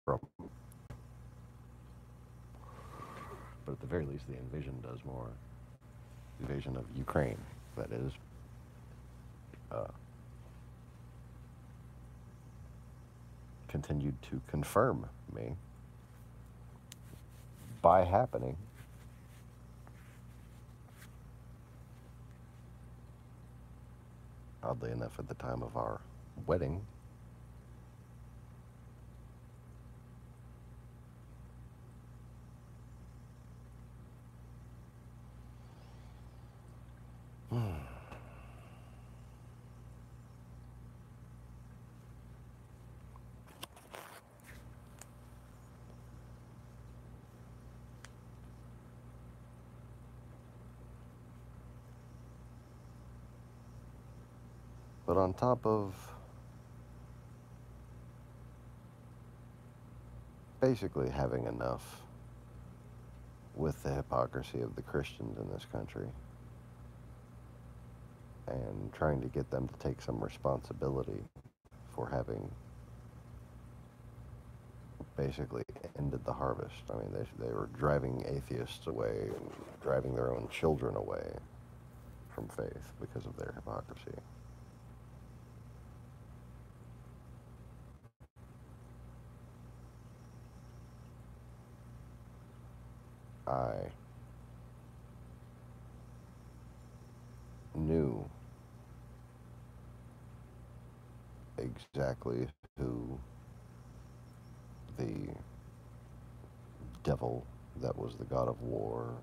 from, but at the very least, the invasion does more. The invasion of Ukraine, that is, continued to confirm me by happening. Oddly enough, at the time of our wedding. But on top of basically having enough with the hypocrisy of the Christians in this country and trying to get them to take some responsibility for having basically ended the harvest. I mean, they were driving atheists away and driving their own children away from faith because of their hypocrisy. I knew exactly who the devil that was the god of war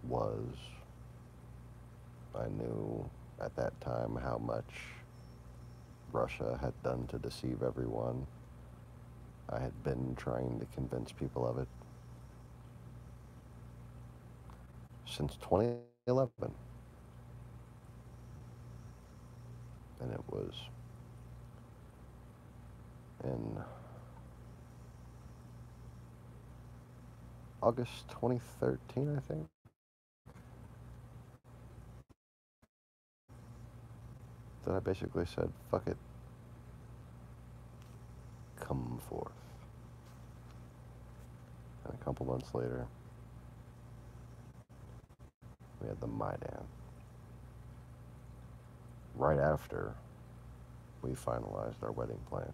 was. I knew at that time how much Russia had done to deceive everyone. I had been trying to convince people of it since 2011. And it was in August 2013, I think, that I basically said, fuck it, come forth. And a couple months later, we had the Maidan. Right after we finalized our wedding plans.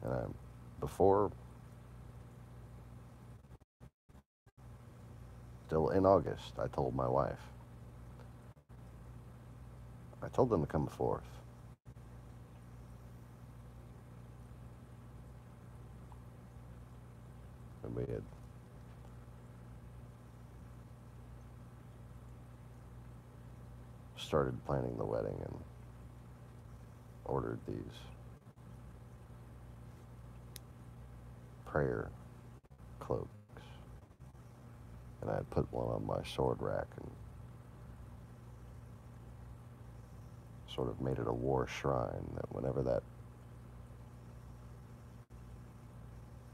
And before, still in August, I told my wife. I told them to come forth. And we had started planning the wedding and ordered these prayer cloaks. And I had put one on my sword rack and sort of made it a war shrine that whenever that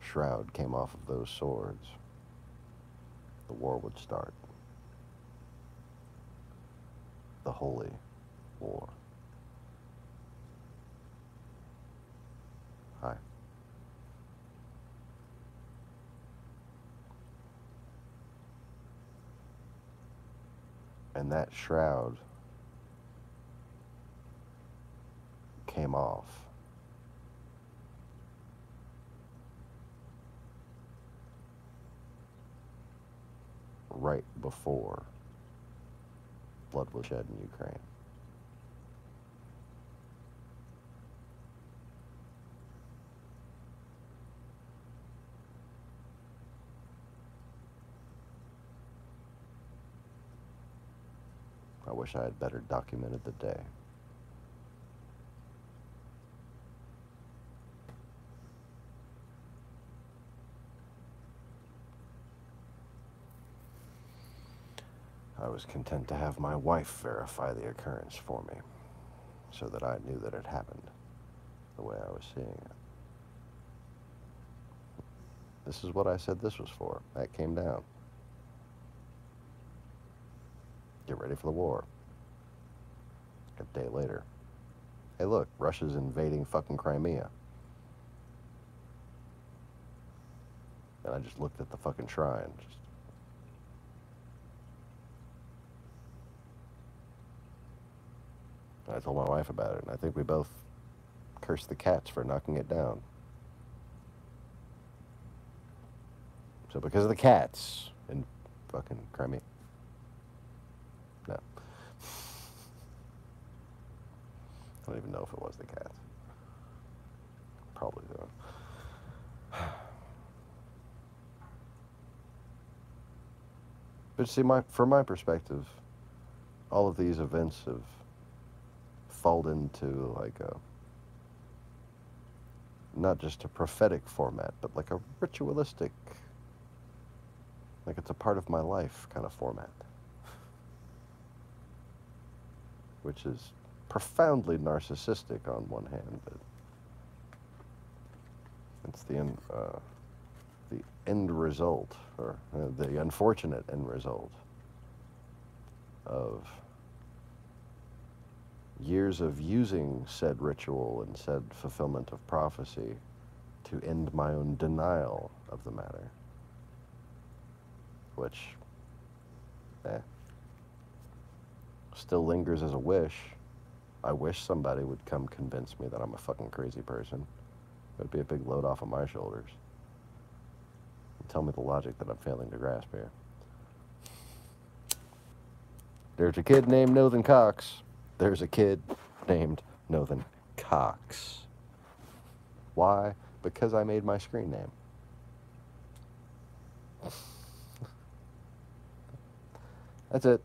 shroud came off of those swords, the war would start. The holy war. Hi. And that shroud came off right before blood was shed in Ukraine. I wish I had better documented the day. I was content to have my wife verify the occurrence for me, so that I knew that it happened the way I was seeing it. This is what I said this was for. That came down. Get ready for the war. A day later. Hey look, Russia's invading fucking Crimea. And I just looked at the fucking shrine. I told my wife about it, and I think we both cursed the cats for knocking it down. So because of the cats in fucking Crimea. No. I don't even know if it was the cats. Probably though. But see, from my perspective, all of these events have fallen into like a, not just a prophetic format, but like a ritualistic, like it's a part of my life kind of format. Which is profoundly narcissistic on one hand, but it's the end result, or the unfortunate end result of years of using said ritual and said fulfillment of prophecy to end my own denial of the matter. Which, still lingers as a wish. I wish somebody would come convince me that I'm a fucking crazy person. It would be a big load off of my shoulders. And tell me the logic that I'm failing to grasp here. There's a kid named Nathan Cox. There's a kid named Nathan Cox. Why? Because I made my screen name. That's it.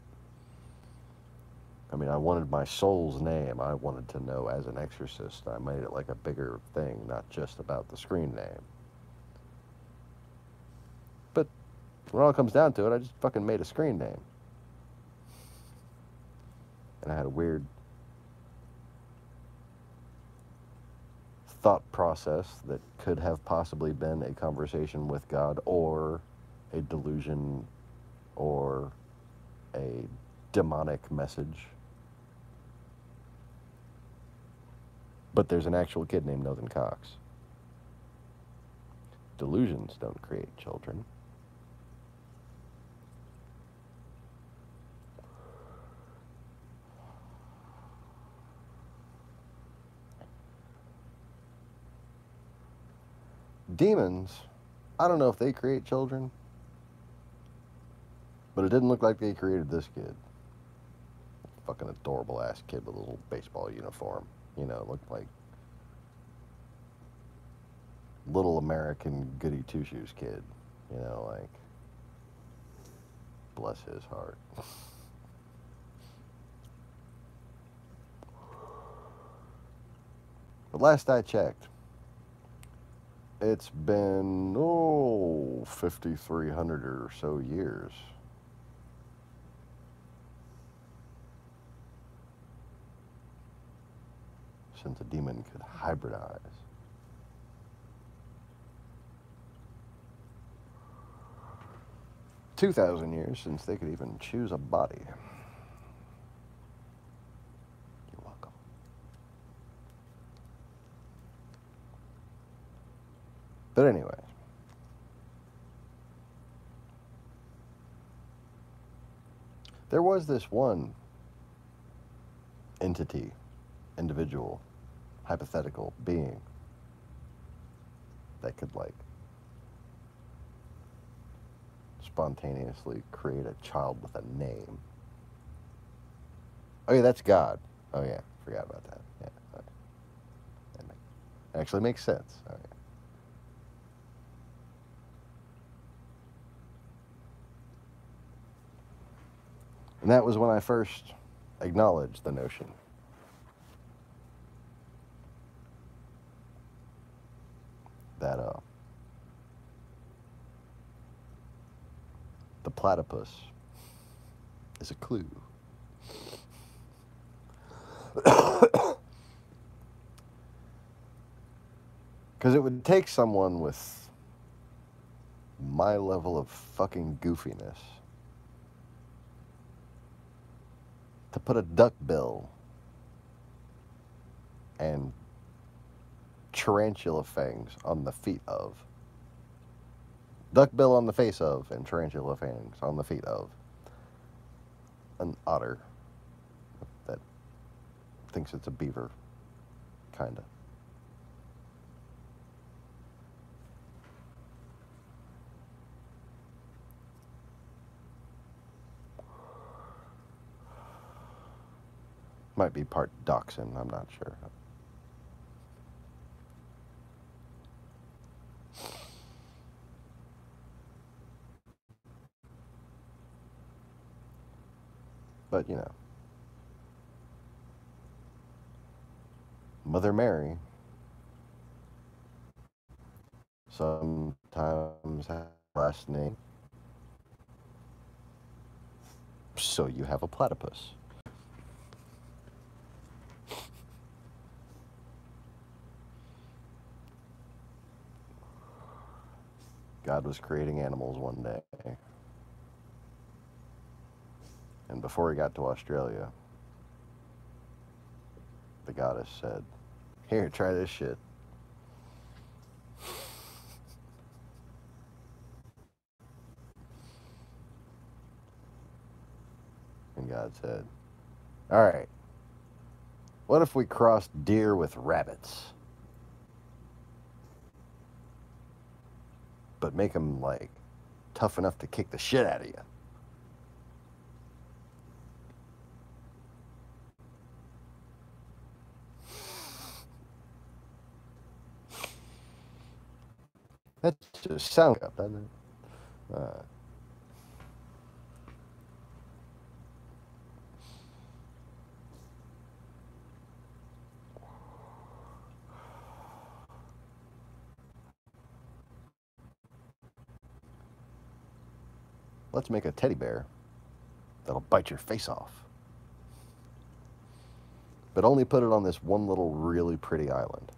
I mean, I wanted my soul's name. I wanted to know as an exorcist. I made it like a bigger thing, not just about the screen name. But when it all comes down to it, I just fucking made a screen name. And I had a weird thought process that could have possibly been a conversation with God, or a delusion, or a demonic message. But there's an actual kid named Nathan Cox. Delusions don't create children. Demons, I don't know if they create children, but it didn't look like they created this kid. Fucking adorable ass kid with a little baseball uniform. You know, looked like little American goody two-shoes kid. You know, like, bless his heart. But last I checked, it's been, 5,300 or so years since a demon could hybridize. $2,000 since they could even choose a body. You're welcome. But anyway, there was this one entity, individual, hypothetical being that could, like, spontaneously create a child with a name. Oh yeah, that's God. Oh yeah, forgot about that. Yeah, okay. That actually makes sense. Okay. And that was when I first acknowledge the notion that the platypus is a clue. Because it would take someone with my level of fucking goofiness to put a duck bill and tarantula fangs on the feet of, duck bill on the face of, and tarantula fangs on the feet of an otter that thinks it's a beaver, kinda. Might be part dachshund, I'm not sure. But, you know, Mother Mary sometimes has a last name, so you have a platypus. God was creating animals one day, and before he got to Australia, the goddess said, "Here, try this shit." And God said, "All right, what if we crossed deer with rabbits? But make them, like, tough enough to kick the shit out of you." That just sounds up, doesn't it? Let's make a teddy bear that'll bite your face off. But only put it on this one little really pretty island.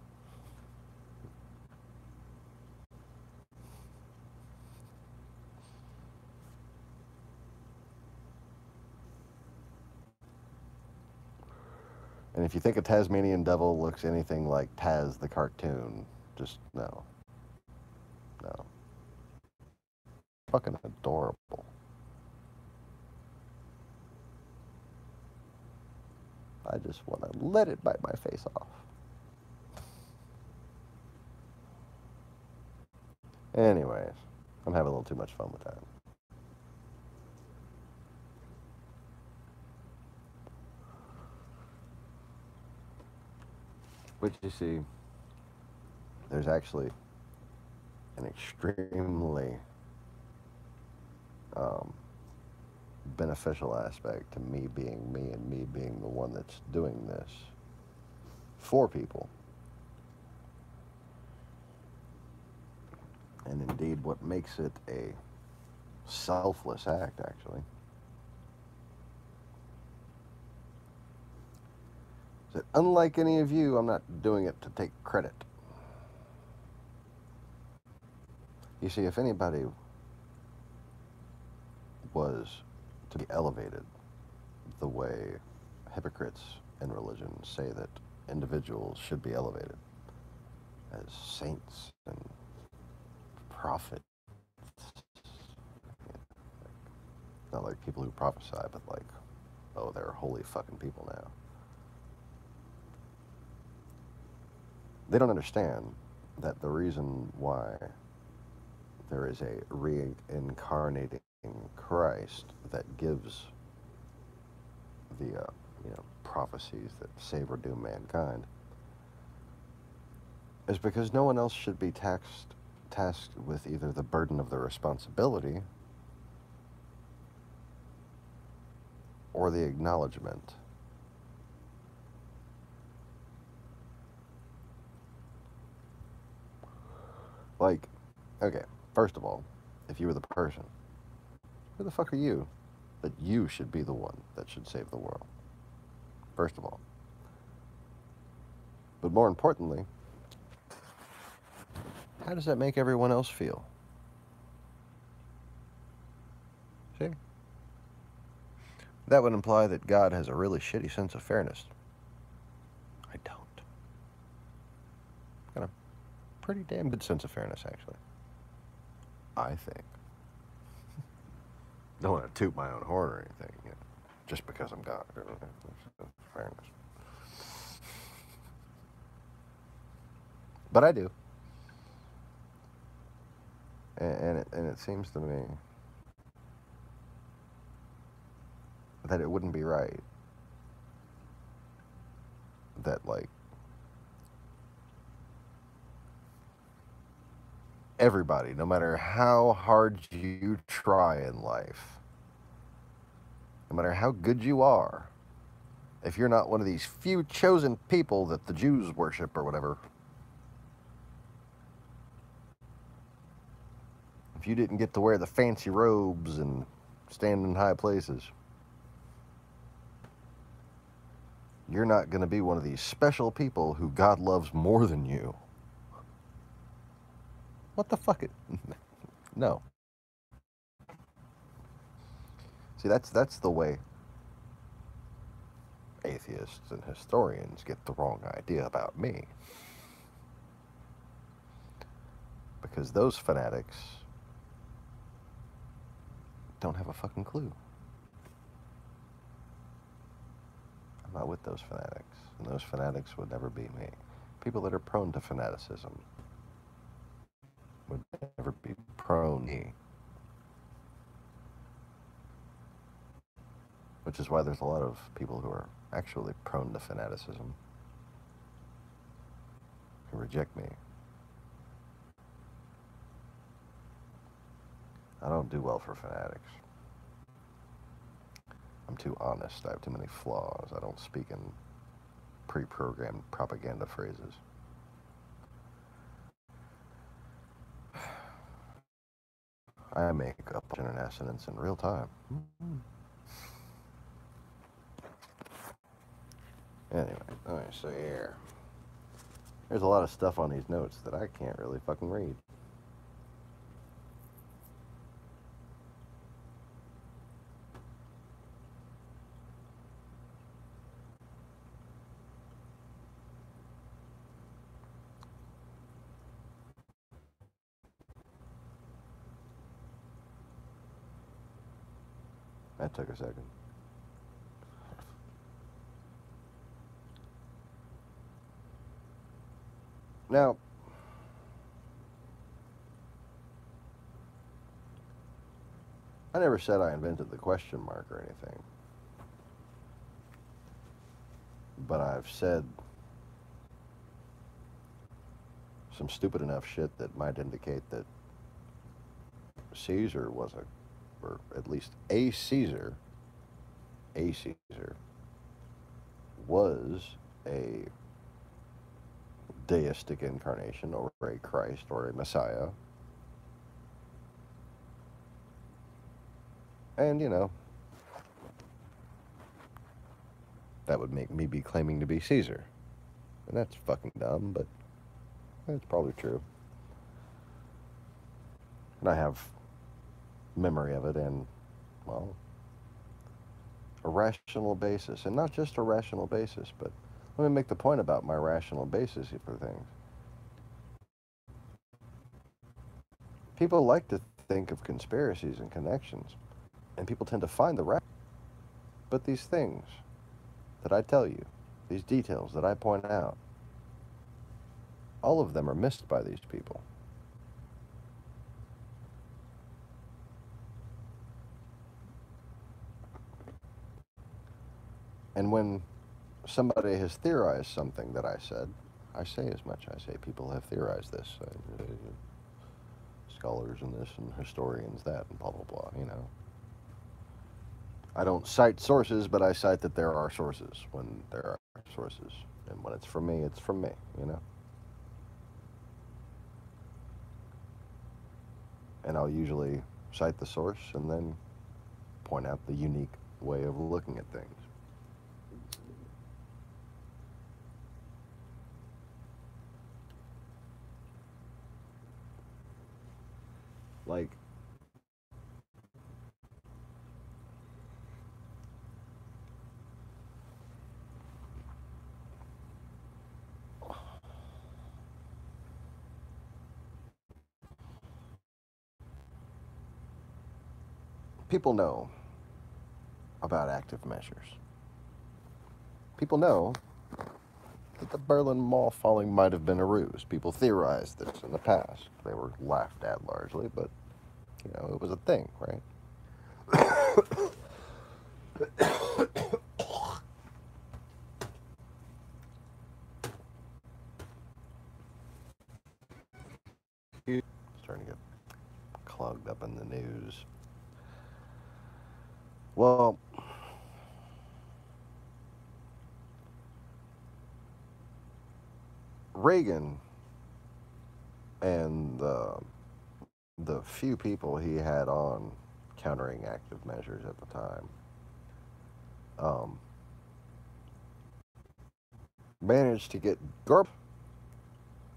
And if you think a Tasmanian devil looks anything like Taz the cartoon, just no. No. Fucking adorable. I just want to let it bite my face off. Anyways, I'm having a little too much fun with that. Which you see, there's actually an extremely beneficial aspect to me being me and me being the one that's doing this for people. And indeed, what makes it a selfless act, actually, is that unlike any of you, I'm not doing it to take credit. You see, if anybody was to be elevated the way hypocrites in religion say that individuals should be elevated as saints and prophets, not like people who prophesy, but like, oh, they're holy fucking people now. They don't understand that the reason why there is a reincarnating Christ that gives the prophecies that save or doom mankind is because no one else should be tasked with either the burden of the responsibility or the acknowledgement Like, okay, first of all, if you were the person, who the fuck are you that you should be the one that should save the world? First of all. But more importantly, how does that make everyone else feel? See? That would imply that God has a really shitty sense of fairness. I don't. Got a pretty damn good sense of fairness, actually. I think. Don't want to toot my own horn or anything, you know, just because I'm God. Fairness. But I do. And it seems to me that it wouldn't be right that, like, everybody, no matter how hard you try in life, no matter how good you are, if you're not one of these few chosen people that the Jews worship or whatever, if you didn't get to wear the fancy robes and stand in high places, you're not going to be one of these special people who God loves more than you. What the fuck? No. See, that's the way atheists and historians get the wrong idea about me. Because those fanatics don't have a fucking clue. I'm not with those fanatics, and those fanatics would never be me. People that are prone to fanaticism would never be prone to me. Which is why there's a lot of people who are actually prone to fanaticism who reject me. I don't do well for fanatics. I'm too honest. I have too many flaws. I don't speak in pre-programmed propaganda phrases. I make up an assonance in real time. Anyway, let me see here. There's a lot of stuff on these notes that I can't really fucking read. That took a second. Now, I never said I invented the question mark or anything. But I've said some stupid enough shit that might indicate that Caesar was or at least a Caesar was a deistic incarnation or a Christ or a Messiah. And, you know, that would make me be claiming to be Caesar. And that's fucking dumb, but it's probably true. And I have memory of it and, well, a rational basis. And not just a rational basis, but let me make the point about my rational basis for things. People like to think of conspiracies and connections, and people tend to find the right. But these things that I tell you, these details that I point out, all of them are missed by these people. And when somebody has theorized something that I said, I say as much. I say people have theorized this. Scholars and this and historians that and blah, blah, blah, you know. I don't cite sources, but I cite that there are sources when there are sources. And when it's from me, it's from me, you know. And I'll usually cite the source and then point out the unique way of looking at things. Like, people know about active measures. People know that the Berlin Wall falling might have been a ruse. People theorized this in the past. They were laughed at largely, but, it was a thing, right? Starting to get clogged up in the news. Well, Reagan and the few people he had on countering active measures at the time um, managed to get Gorb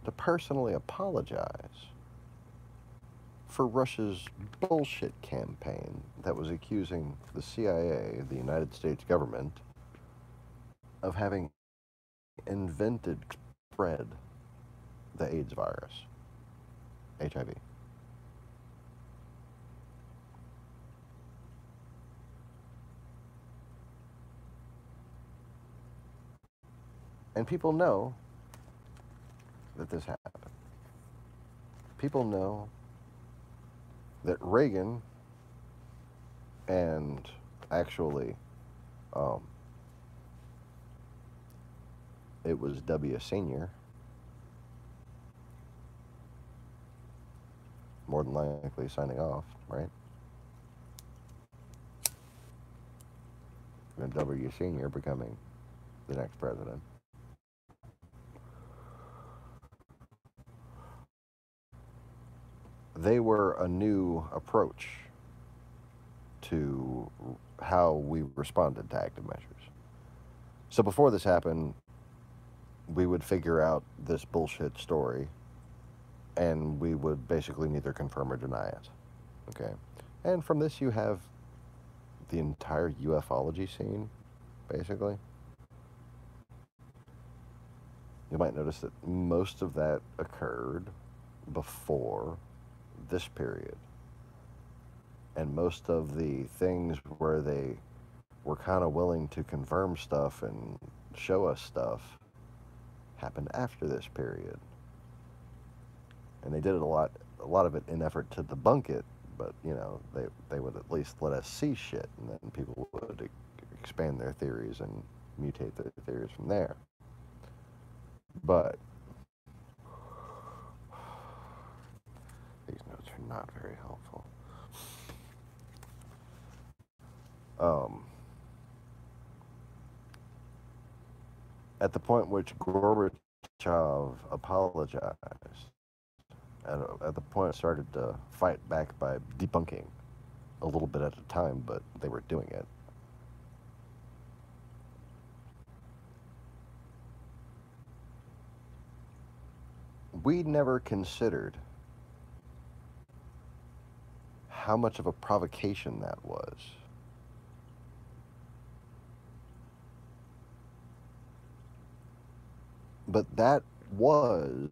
to personally apologize for Russia's bullshit campaign that was accusing the CIA, the United States government, of having invented, spread the AIDS virus, HIV. And people know that this happened. People know that Reagan and actually um, it was W. Sr., more than likely signing off, right? And W. Sr. becoming the next president. They were a new approach to how we responded to active measures. So before this happened, we would figure out this bullshit story and we would basically neither confirm or deny it. Okay? And from this, you have the entire ufology scene, basically. You might notice that most of that occurred before this period. And most of the things where they were kind of willing to confirm stuff and show us stuff happened after this period. And they did it a lot of it in effort to debunk it, but they would at least let us see shit, and then people would expand their theories and mutate their theories from there. But these notes are not very helpful. At the point which Gorbachev apologized, at the point it started to fight back by debunking a little bit at a time, but they were doing it. We never considered how much of a provocation that was. But that was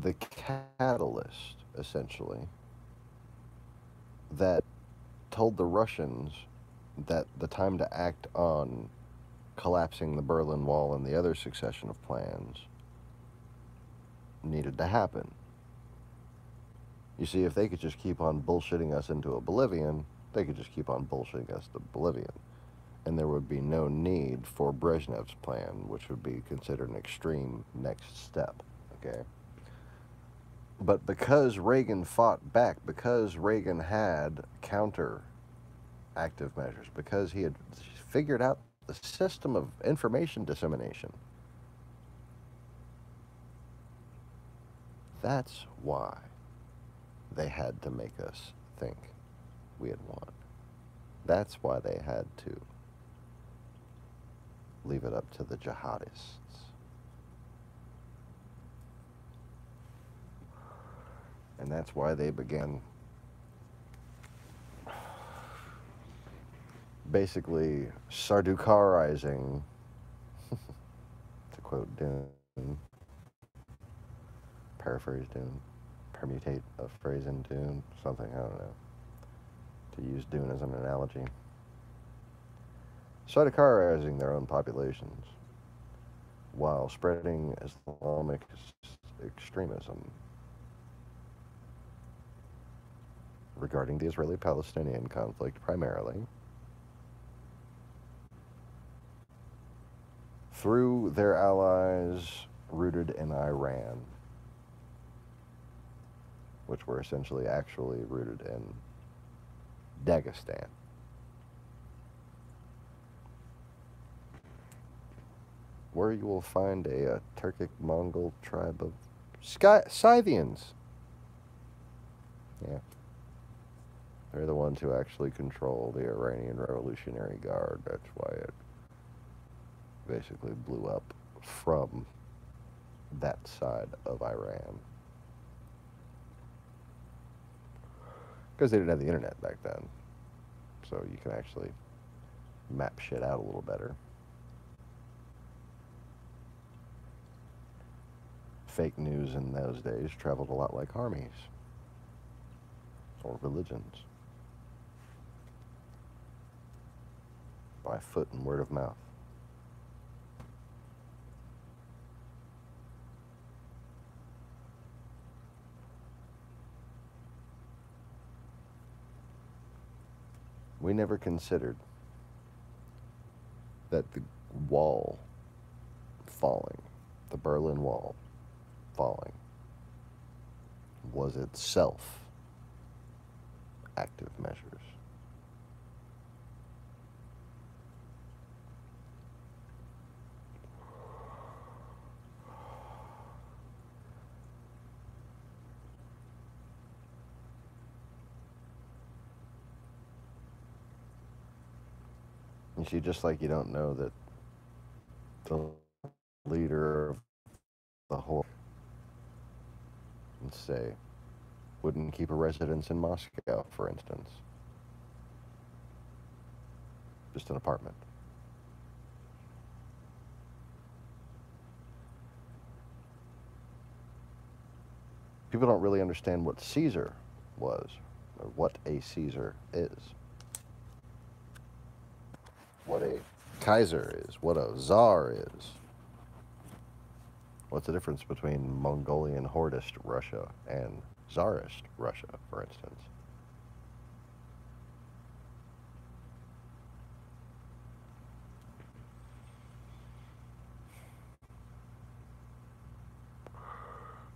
the catalyst, essentially, that told the Russians that the time to act on collapsing the Berlin Wall and the other succession of plans needed to happen. You see, if they could just keep on bullshitting us into oblivion, they could just keep on bullshitting us to oblivion. And there would be no need for Brezhnev's plan, which would be considered an extreme next step, okay? But because Reagan fought back, because Reagan had counter active measures, because he had figured out the system of information dissemination, that's why they had to make us think we had won. That's why they had to leave it up to the jihadists. And that's why they began basically Sardukarizing, to quote Dune, paraphrase Dune, permutate a phrase in Dune, something, I don't know, to use Dune as an analogy. Sardukarizing their own populations while spreading Islamic extremism regarding the Israeli-Palestinian conflict primarily through their allies rooted in Iran, which were essentially actually rooted in Dagestan. Where you will find a Turkic-Mongol tribe of Scythians. Yeah. They're the ones who actually control the Iranian Revolutionary Guard. That's why it basically blew up from that side of Iran. Because they didn't have the internet back then. So you can actually map shit out a little better. Fake news in those days traveled a lot like armies or religions. By foot and word of mouth. We never considered that the wall falling, the Berlin Wall falling, was itself active measures. You see, just like you don't know that the leader of the whole, let's say, wouldn't keep a residence in Moscow, for instance. Just an apartment. People don't really understand what Caesar was, or what a Caesar is. What a Kaiser is, what a Tsar is. What's the difference between Mongolian hordist Russia and Tsarist Russia, for instance?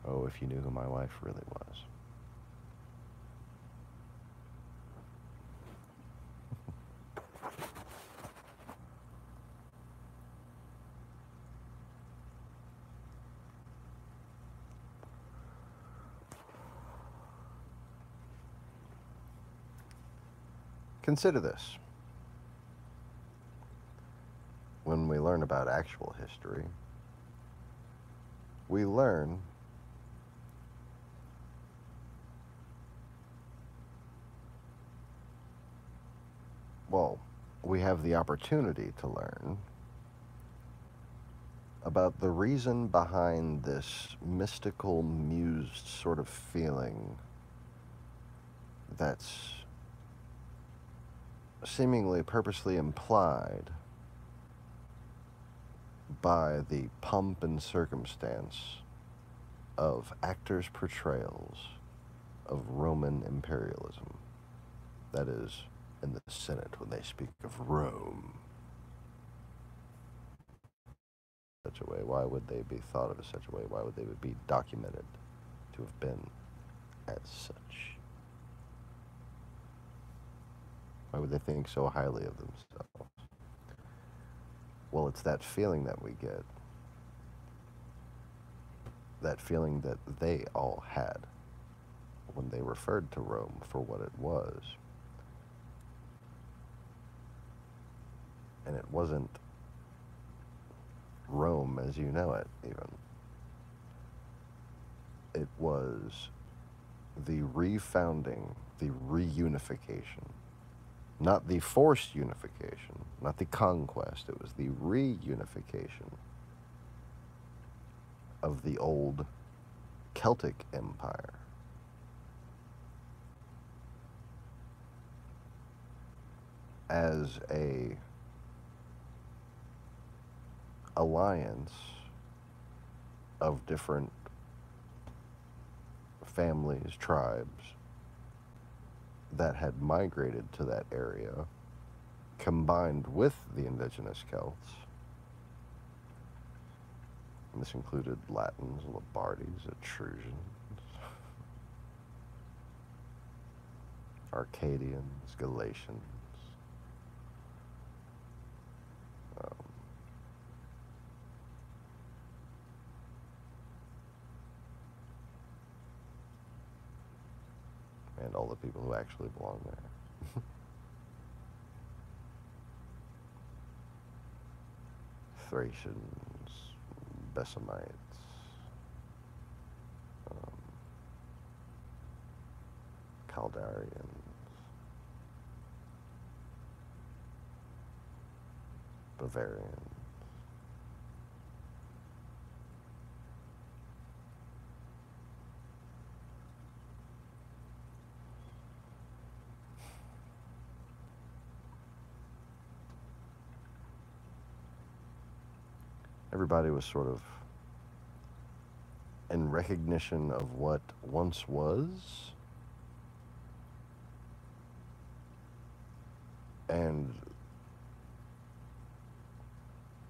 Oh, if you knew who my wife really was. Consider this. When we learn about actual history, we learn well, we have the opportunity to learn about the reason behind this mystical, mused sort of feeling that's seemingly purposely implied by the pomp and circumstance of actors' portrayals of Roman imperialism. That is, in the Senate when they speak of Rome. Such a way, why would they be thought of as such a way? Why would they be documented to have been as such? Why would they think so highly of themselves? Well, it's that feeling that we get. That feeling that they all had when they referred to Rome for what it was. And it wasn't Rome as you know it, even. It was the refounding, the reunification, not the forced unification, not the conquest. It was the reunification of the old Celtic Empire. As a alliance of different families, tribes that had migrated to that area, combined with the indigenous Celts. And this included Latins, Lombardies, Etruscans, Arcadians, Galatians, and all the people who actually belong there. Thracians, Besemites, Caldarians, Bavarians. Everybody was sort of in recognition of what once was, and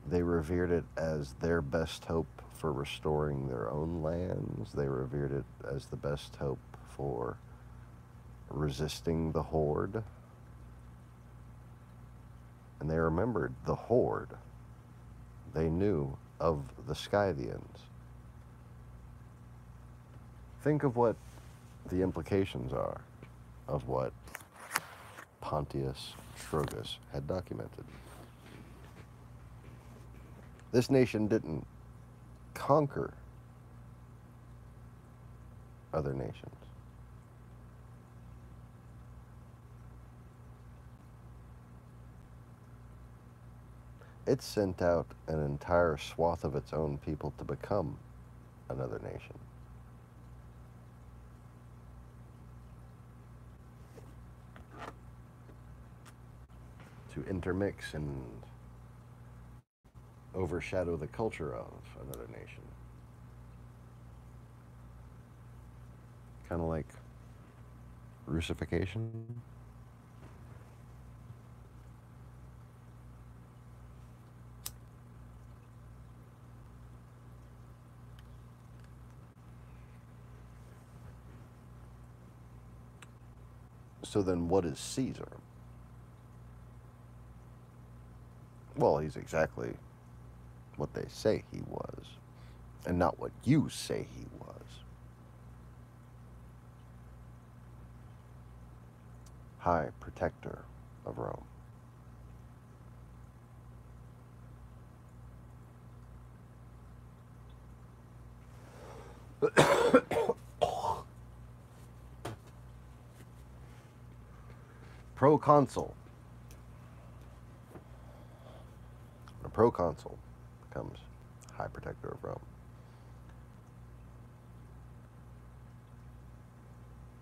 they revered it as their best hope for restoring their own lands. They revered it as the best hope for resisting the horde. And they remembered the horde. They knew of the Scythians. Think of what the implications are of what Pontius Trogus had documented. This nation didn't conquer other nations. It sent out an entire swath of its own people to become another nation. To intermix and overshadow the culture of another nation. Kind of like Russification. So then what is Caesar? Well, he's exactly what they say he was, and not what you say he was. High Protector of Rome. Proconsul. A proconsul becomes High Protector of Rome.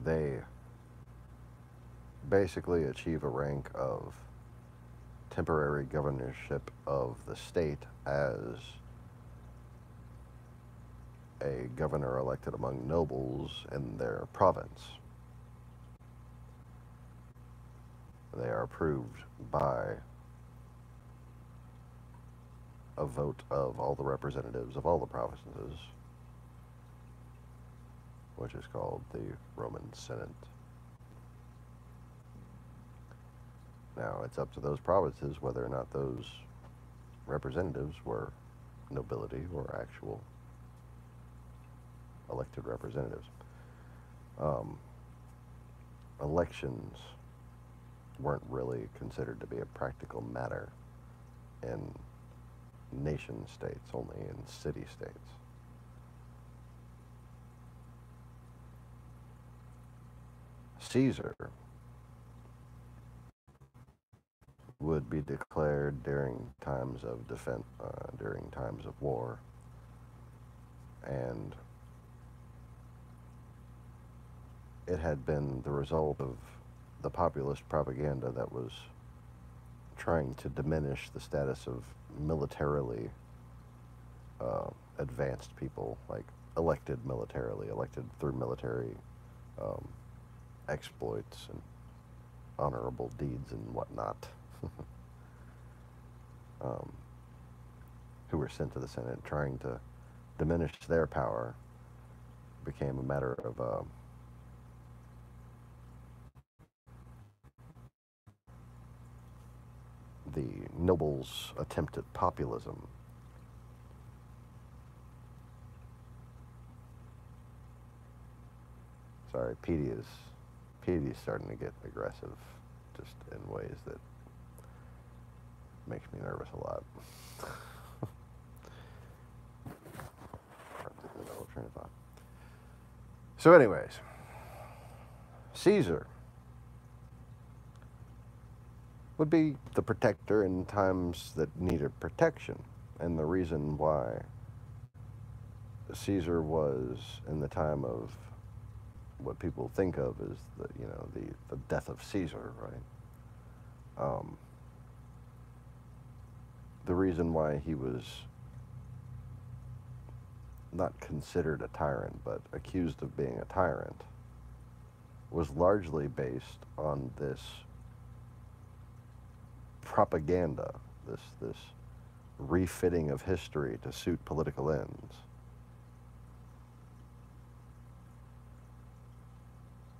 They basically achieve a rank of temporary governorship of the state as a governor elected among nobles in their province. They are approved by a vote of all the representatives of all the provinces, which is called the Roman Senate. Now, it's up to those provinces whether or not those representatives were nobility or actual elected representatives. elections weren't really considered to be a practical matter in nation states, only in city states. Caesar would be declared during times of defense, during times of war, and it had been the result of the populist propaganda that was trying to diminish the status of militarily advanced people, like elected militarily, elected through military um, exploits and honorable deeds and whatnot, um, who were sent to the Senate, trying to diminish their power, became a matter of the nobles' attempt at populism. Sorry, Petey's starting to get aggressive, just in ways that makes me nervous a lot. Train of thought. So, anyways, Caesar would be the protector in times that needed protection, and the reason why Caesar was in the time of what people think of as the death of Caesar, right? The reason why he was not considered a tyrant, but accused of being a tyrant, was largely based on this propaganda, this refitting of history to suit political ends.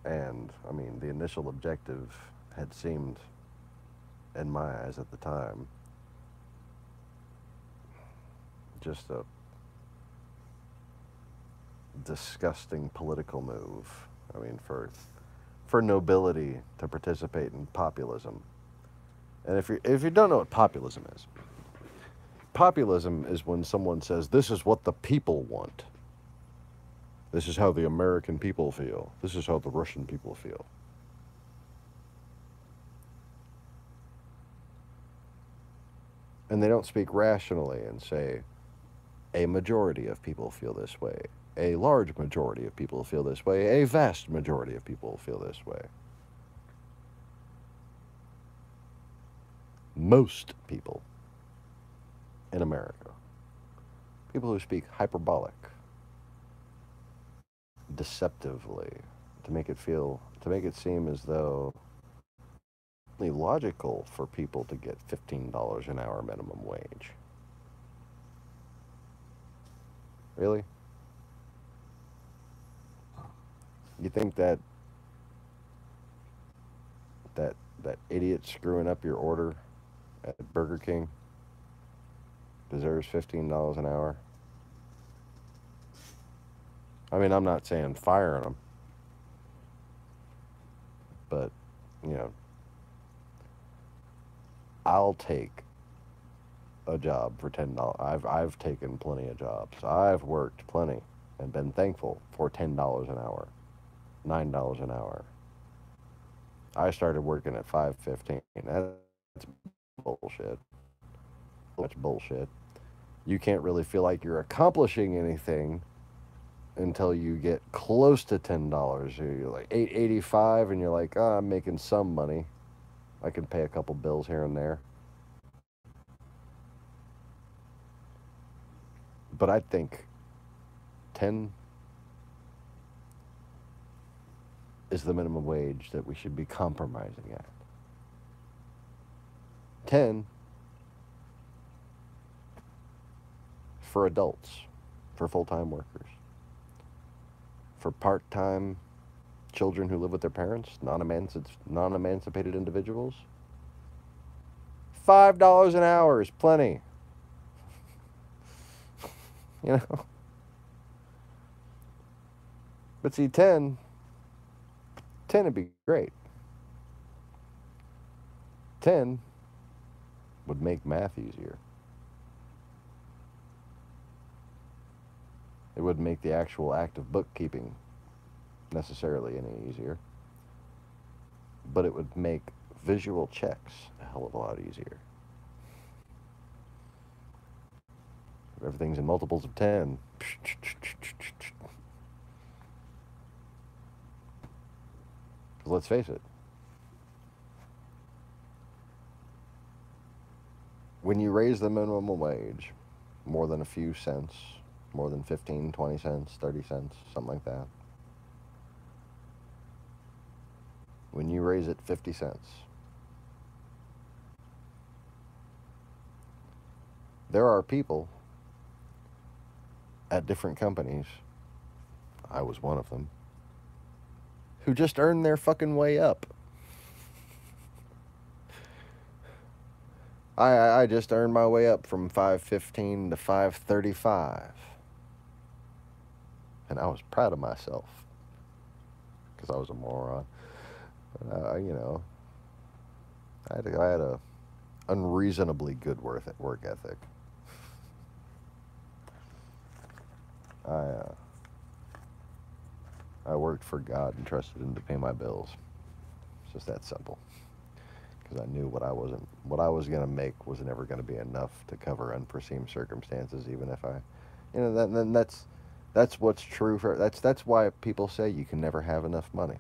And, I mean, the initial objective had seemed, in my eyes at the time, just a disgusting political move. I mean, for nobility to participate in populism. And if you don't know what populism is when someone says, this is what the people want. This is how the American people feel. This is how the Russian people feel. And they don't speak rationally and say, a majority of people feel this way. A large majority of people feel this way. A vast majority of people feel this way. Most people in America, people who speak hyperbolic, deceptively, to make it seem as though it's only logical for people to get $15 an hour minimum wage. Really? You think that idiot screwing up your order at Burger King deserves $15 an hour? I mean, I'm not saying firing them, but, I'll take a job for $10. I've taken plenty of jobs. I've worked plenty and been thankful for $10 an hour, $9 an hour. I started working at $5.15. That's bullshit. Much bullshit. You can't really feel like you're accomplishing anything until you get close to $10. You're like $8.85, and you're like, oh, I'm making some money. I can pay a couple bills here and there. But I think 10 is the minimum wage that we should be compromising at. 10 for adults, for full-time workers, for part-time children who live with their parents, non-emancipated individuals. $5 an hour is plenty. But see, 10 10 would be great. 10 would make math easier. It wouldn't make the actual act of bookkeeping necessarily any easier. But it would make visual checks a hell of a lot easier. If everything's in multiples of 10. Let's face it. When you raise the minimum wage more than a few cents, more than 15, 20 cents, 30 cents, something like that. When you raise it 50 cents, there are people at different companies, I was one of them, who just earn their fucking way up. I just earned my way up from $5.15 to $5.35. And I was proud of myself. Because I was a moron. You know, I had a unreasonably good work ethic. I worked for God and trusted Him to pay my bills. It's just that simple. Because I knew what I was going to make was never going to be enough to cover unforeseen circumstances, even if I, you know, that's what's true for, that's why people say you can never have enough money.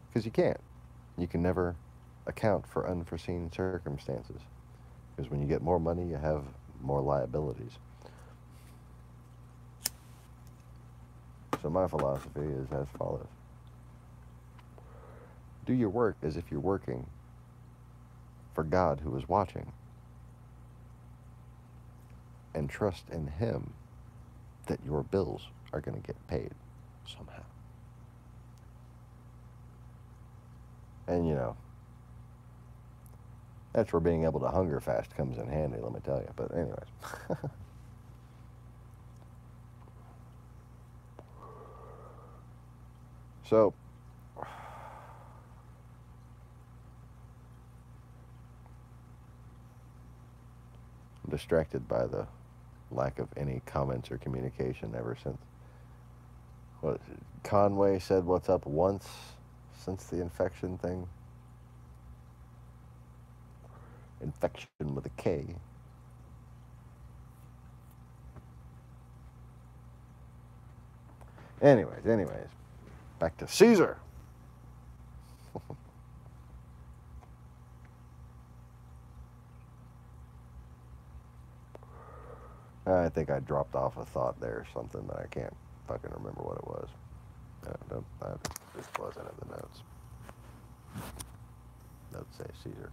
Because you can't. You can never account for unforeseen circumstances. Because when you get more money, you have more liabilities. So my philosophy is as follows. Do your work as if you're working for God who is watching. And trust in Him that your bills are going to get paid somehow. And, you know, that's where being able to hunger fast comes in handy, let me tell you. But anyways. So, I'm distracted by the lack of any comments or communication ever since. What, Conway said what's up once since the infection thing. Infection with a K. Anyways. Back to Caesar. I think I dropped off a thought there, something that I can't fucking remember what it was. This wasn't in the notes. Notes say Caesar.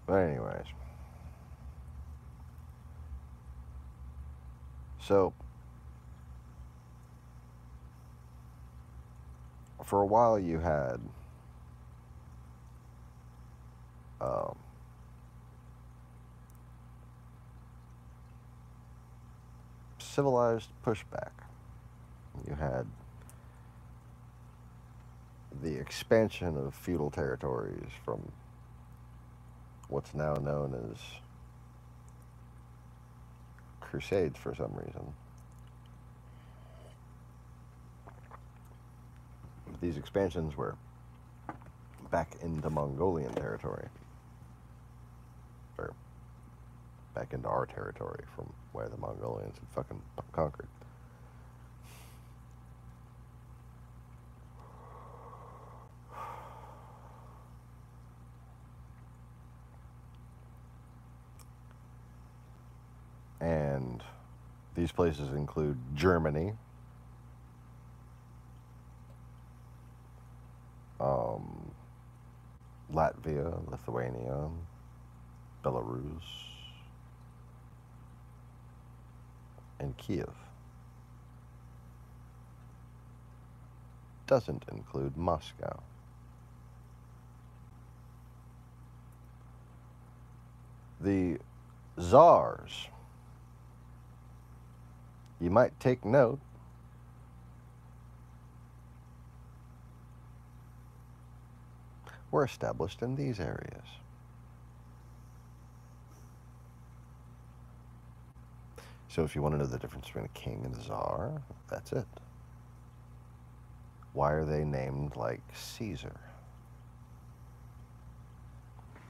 But anyways. So, for a while you had civilized pushback. You had the expansion of feudal territories from what's now known as Crusades for some reason. These expansions were back into Mongolian territory. Or back into our territory from where the Mongolians had fucking conquered. And these places include Germany, Latvia, Lithuania, Belarus, and Kiev. Doesn't include Moscow. The czars. You might take note were established in these areas. So if you want to know the difference between a king and a czar, that's it. Why are they named like Caesar?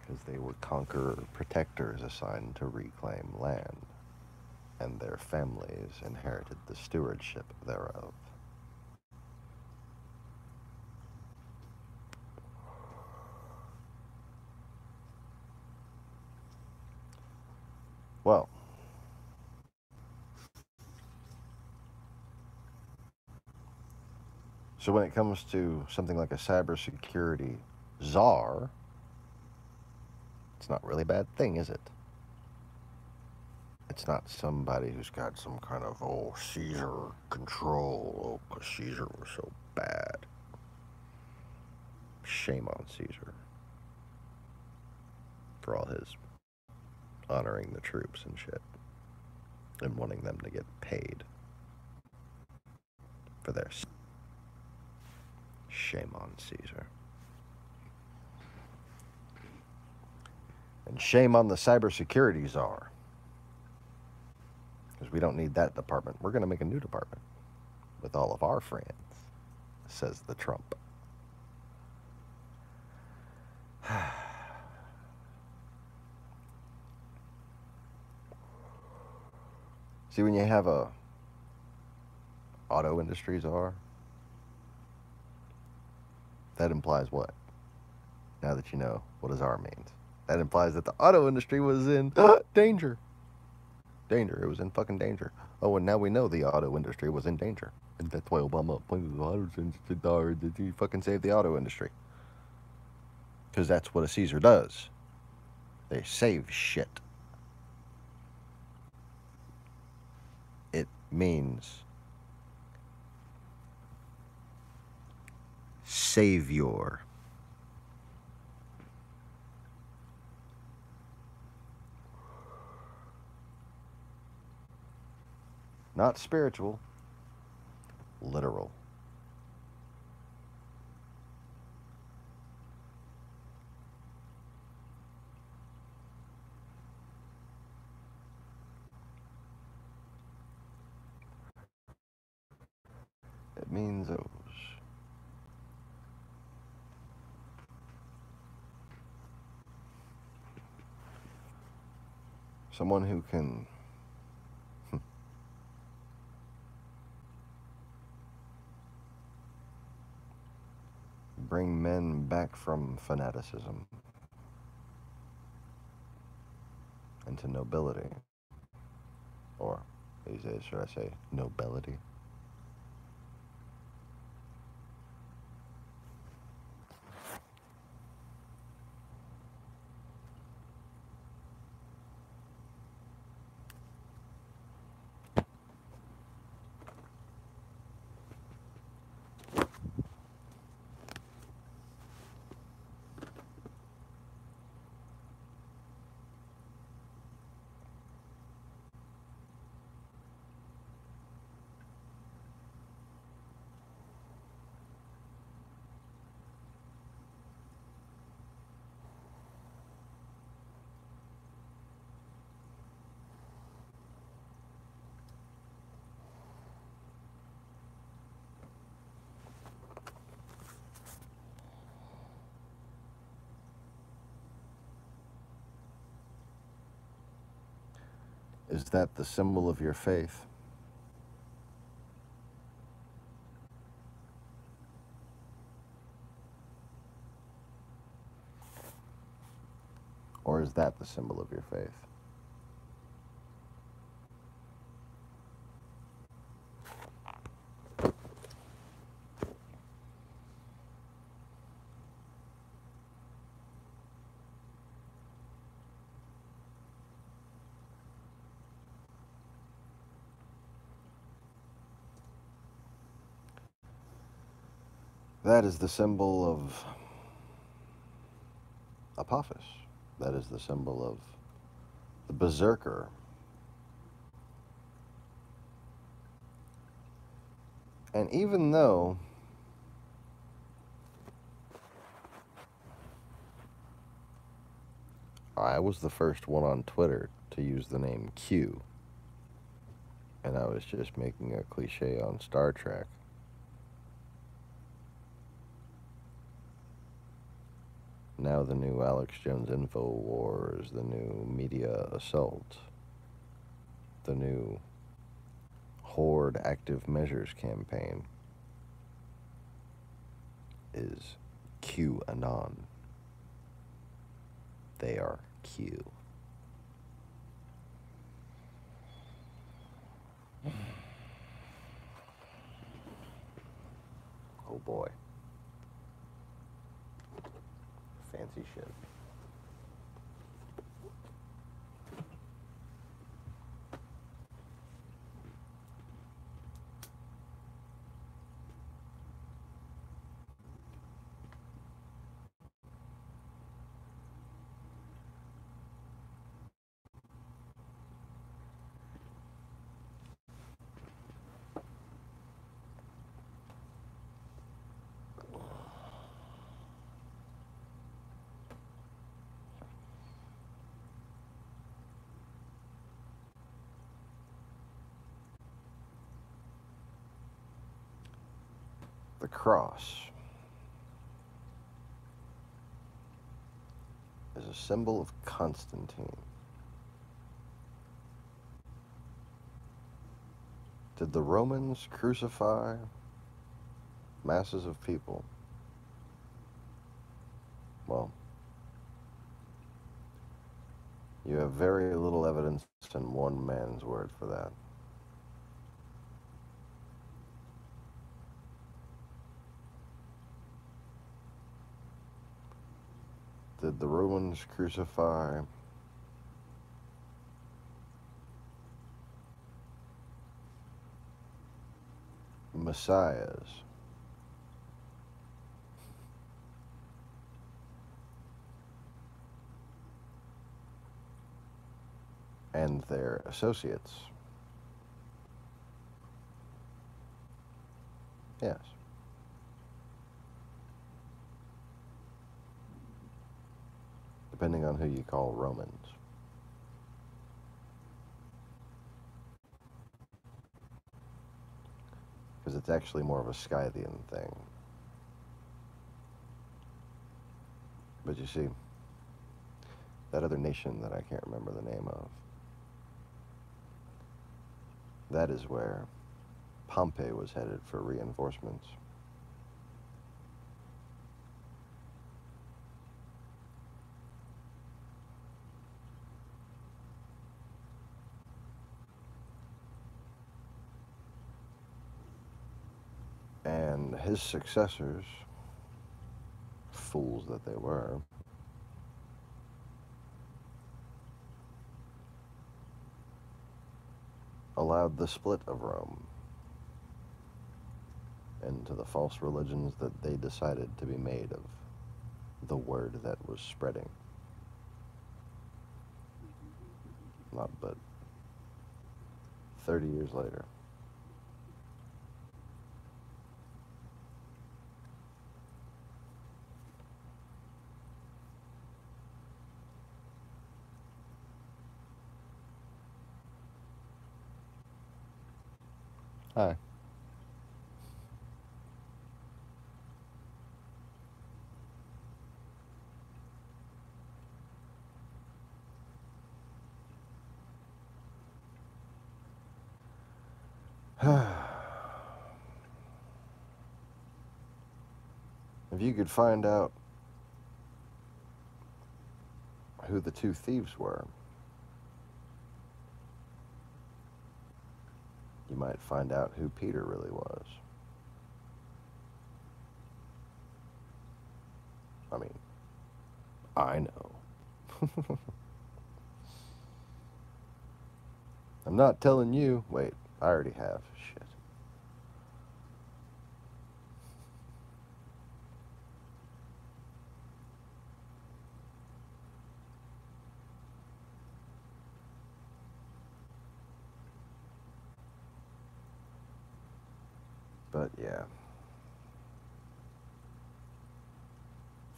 Because they were conqueror protectors assigned to reclaim land, and their families inherited the stewardship thereof. Well, so when it comes to something like a cybersecurity czar, it's not really a bad thing, is it? It's not somebody who's got some kind of, oh, Caesar control, oh, 'cause Caesar was so bad. Shame on Caesar for all his honoring the troops and shit and wanting them to get paid for their... Shame on Caesar. And shame on the cybersecurity czar. Because we don't need that department. We're going to make a new department with all of our friends, says the Trump. See, when you have a auto industry czar, that implies what? Now that you know what a czar means. That implies that the auto industry was in danger. Danger. It was in fucking danger. Oh, and now we know the auto industry was in danger. And that's why Obama appointed the auto industry. Did he fucking save the auto industry? Because that's what a Caesar does. They save shit. It means savior. Not spiritual, literal. It means those. Someone who can bring men back from fanaticism into nobility. Or, these days, should I say, nobility? Is that the symbol of your faith? Or is that the symbol of your faith? That is the symbol of Apophis. That is the symbol of the Berserker. And even though I was the first one on Twitter to use the name Q, and I was just making a cliche on Star Trek, now the new Alex Jones InfoWars, the new Media Assault, the new Horde Active Measures campaign is QAnon. They are Q. Oh boy. Fancy shit. The cross is a symbol of Constantine. Did the Romans crucify masses of people? Well, you have very little evidence and one man's word for that. Did the Romans crucify messiahs? And their associates? Yes. Depending on who you call Romans. Because it's actually more of a Scythian thing. But you see, that other nation that I can't remember the name of, that is where Pompey was headed for reinforcements. And his successors, fools that they were, allowed the split of Rome into the false religions that they decided to be made of the word that was spreading. Not but 30 years later. Hi. If you could find out who the two thieves were, you might find out who Peter really was. I mean, I know. I'm not telling you. Wait, I already have. Shit. But yeah.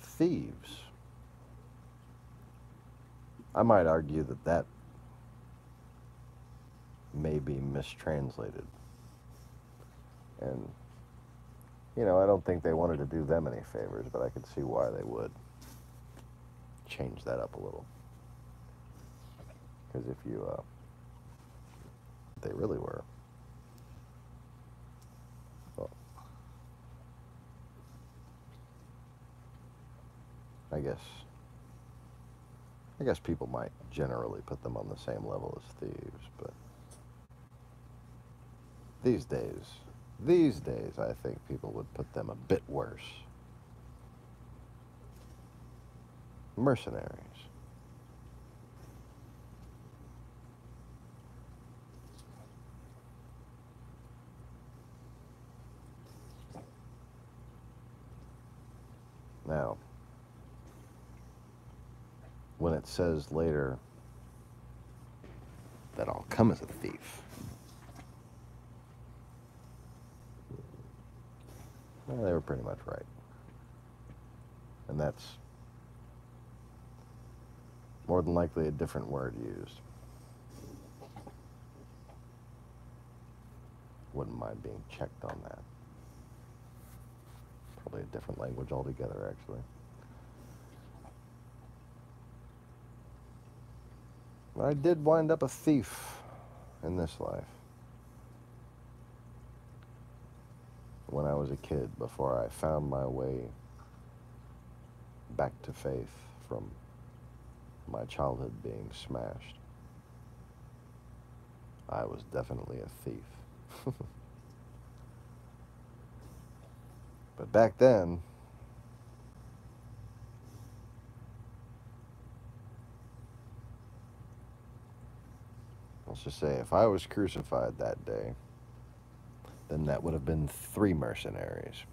Thieves. I might argue that that may be mistranslated. And, you know, I don't think they wanted to do them any favors, but I could see why they would change that up a little. Because if you, they really were. Well, I guess people might generally put them on the same level as thieves, but these days, I think people would put them a bit worse. Mercenaries. Now, when it says later that I'll come as a thief, well, they were pretty much right. And that's more than likely a different word used. Wouldn't mind being checked on that. Probably a different language altogether, actually. But I did wind up a thief in this life. When I was a kid, before I found my way back to faith from my childhood being smashed, I was definitely a thief. But back then, let's just say if I was crucified that day, then that would have been 3 mercenaries.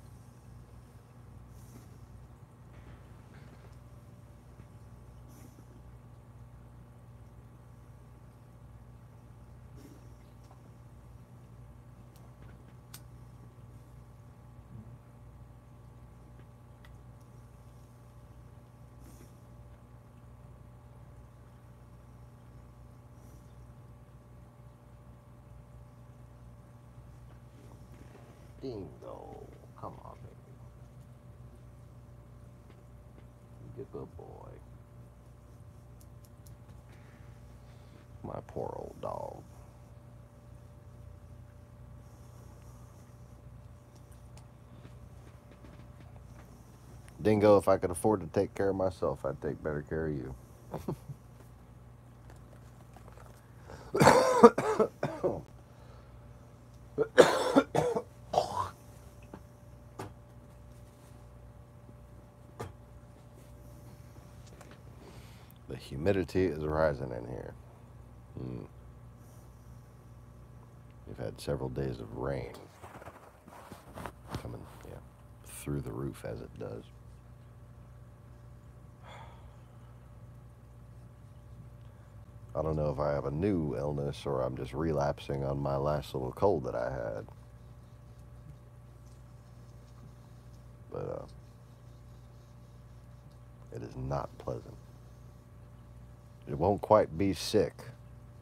Dingo, come on, baby. You good boy. My poor old dog. Dingo, if I could afford to take care of myself, I'd take better care of you. The humidity is rising in here. We've had several days of rain coming, through the roof as it does. I don't know if I have a new illness or I'm just relapsing on my last little cold that I had. But it is not pleasant. It won't quite be sick.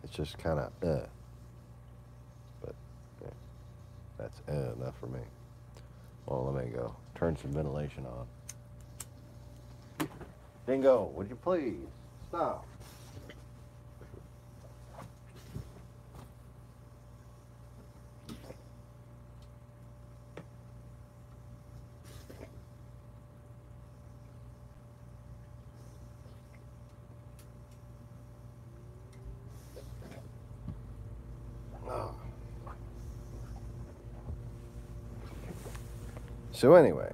It's just kind of But yeah, that's enough for me. Well, let me go. Turn some ventilation on. Dingo, would you please stop? So anyways,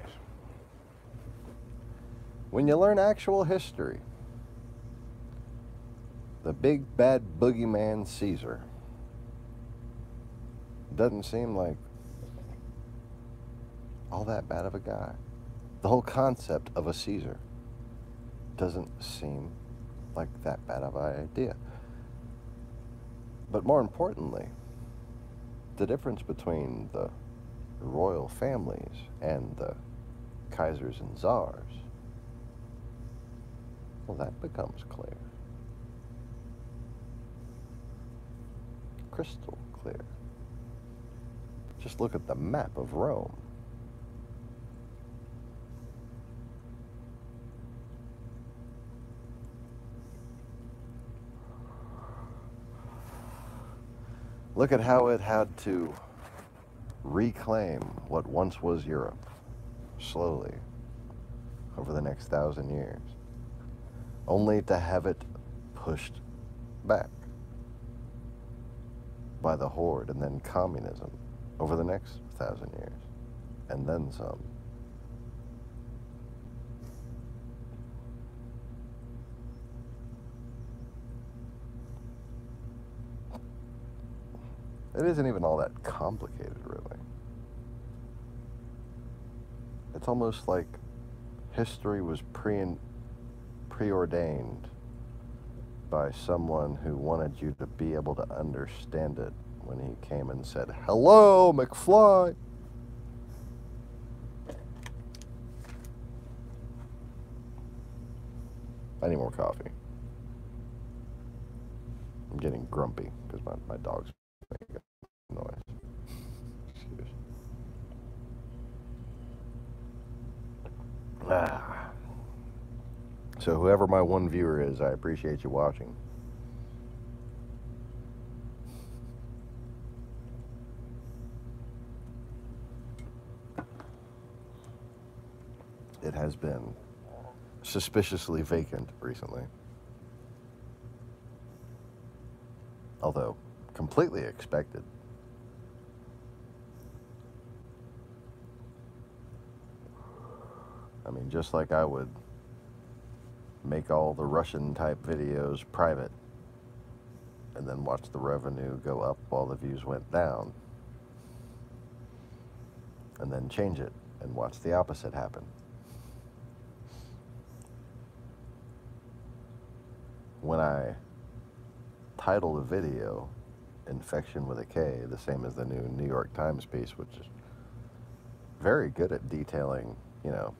when you learn actual history, the big bad boogeyman Caesar doesn't seem like all that bad of a guy. The whole concept of a Caesar doesn't seem like that bad of an idea. But more importantly, the difference between the royal families and the Kaisers and Tsars, well, that becomes clear. Crystal clear. Just look at the map of Rome. Look at how it had to reclaim what once was Europe, slowly, over the next 1,000 years, only to have it pushed back by the Horde and then communism over the next 1,000 years, and then some. It isn't even all that complicated, really. It's almost like history was preordained by someone who wanted you to be able to understand it when he came and said, "Hello, McFly." I need more coffee. I'm getting grumpy because my dog's making noise. Excuse. So whoever my one viewer is, I appreciate you watching. It has been suspiciously vacant recently. Although completely expected. I mean, just like I would make all the Russian type videos private and then watch the revenue go up while the views went down, and then change it and watch the opposite happen. When I title a video Infection with a K, the same as the new New York Times piece, which is very good at detailing, you know,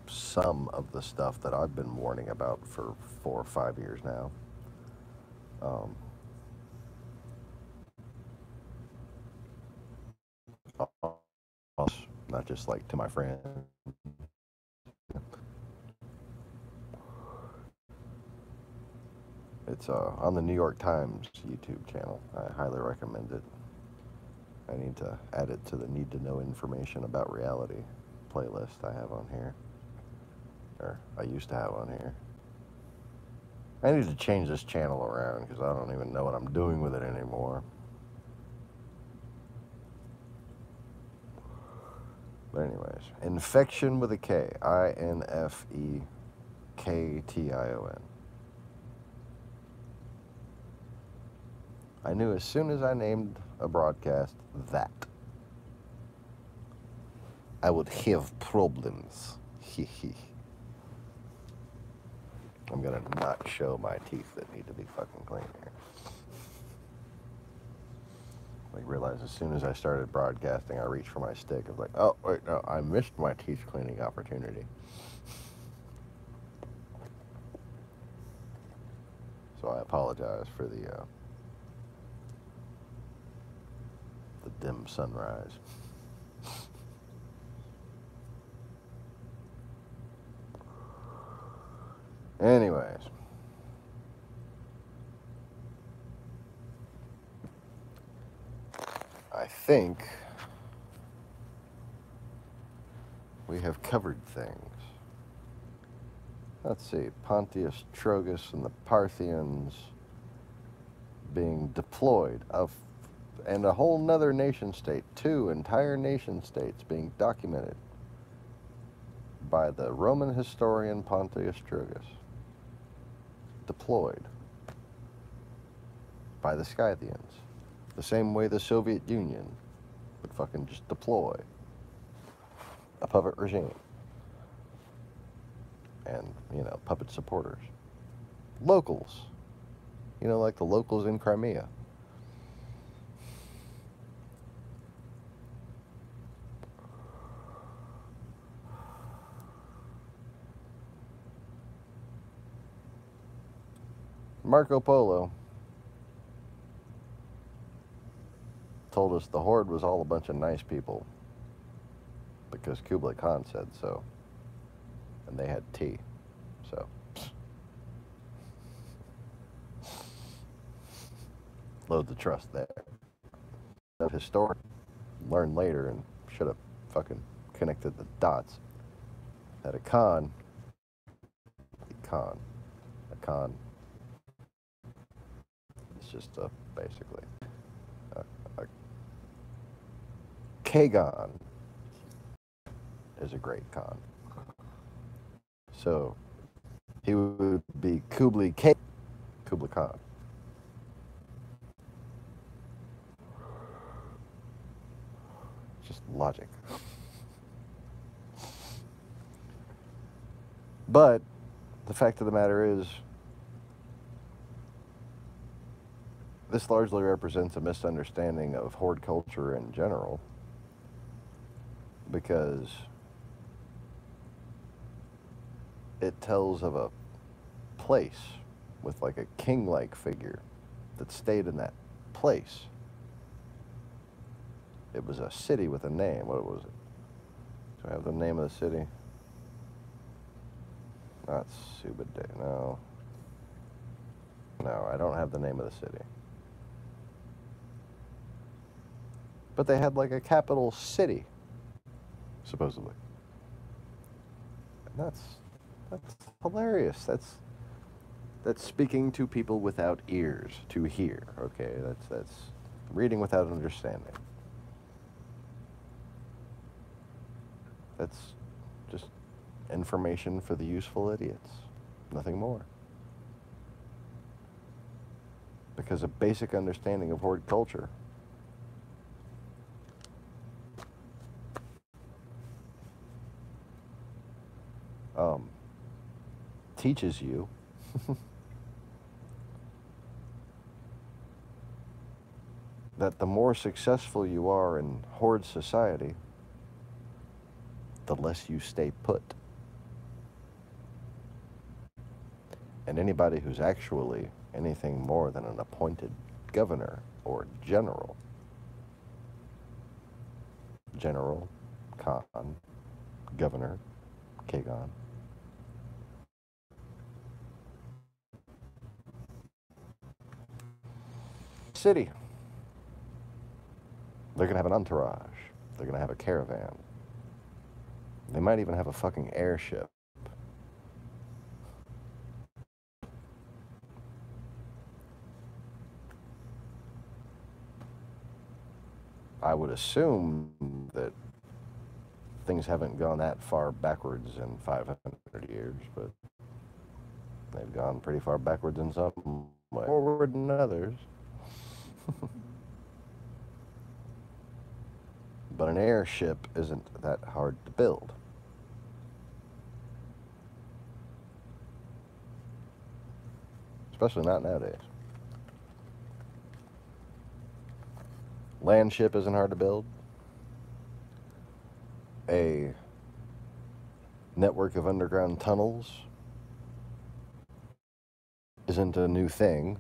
some of the stuff that I've been warning about for 4 or 5 years now. Not just like to my friends. It's on the New York Times YouTube channel. I highly recommend it. I need to add it to the Need to Know Information About Reality playlist I have on here. Or I used to have on here. I need to change this channel around because I don't even know what I'm doing with it anymore. But anyways, Infection with a K. INFEKTION. I knew as soon as I named a broadcast that I would have problems. I'm gonna not show my teeth that need to be fucking clean here. Like, realize as soon as I started broadcasting, I reached for my stick. I was like, oh, wait, no, I missed my teeth cleaning opportunity. So I apologize for the dim sunrise. Anyways. I think we have covered things. Let's see, Pontius Trogus and the Parthians being deployed, and a whole nother nation state, 2 entire nation states being documented by the Roman historian Pontius Trogus, deployed by the Scythians, the same way the Soviet Union would fucking just deploy a puppet regime and, you know, puppet supporters. Locals, you know, like the locals in Crimea. Marco Polo told us the Horde was all a bunch of nice people because Kublai Khan said so, and they had tea, so loads of trust there. Of historic, learned later and should have fucking connected the dots that a Khan it's just basically a Kagan is a great Khan. So he would be Kublai Khan. Just logic. But the fact of the matter is, this largely represents a misunderstanding of Horde culture in general, because it tells of a place with like a king-like figure that stayed in that place. It was a city with a name. What was it? Do I have the name of the city? Not Subade. No. No, I don't have the name of the city. But they had like a capital city, supposedly. And that's hilarious. That's speaking to people without ears to hear. Okay, that's reading without understanding. That's just information for the useful idiots. Nothing more. Because a basic understanding of Horde culture teaches you that the more successful you are in Horde society, the less you stay put. And anybody who's actually anything more than an appointed governor or general, Khan, governor, Kagan, city, they're gonna have an entourage, they're gonna have a caravan, they might even have a fucking airship. I would assume that things haven't gone that far backwards in 500 years, but they've gone pretty far backwards in some, forward in others. But an airship isn't that hard to build. Especially not nowadays. Land ship isn't hard to build. A network of underground tunnels isn't a new thing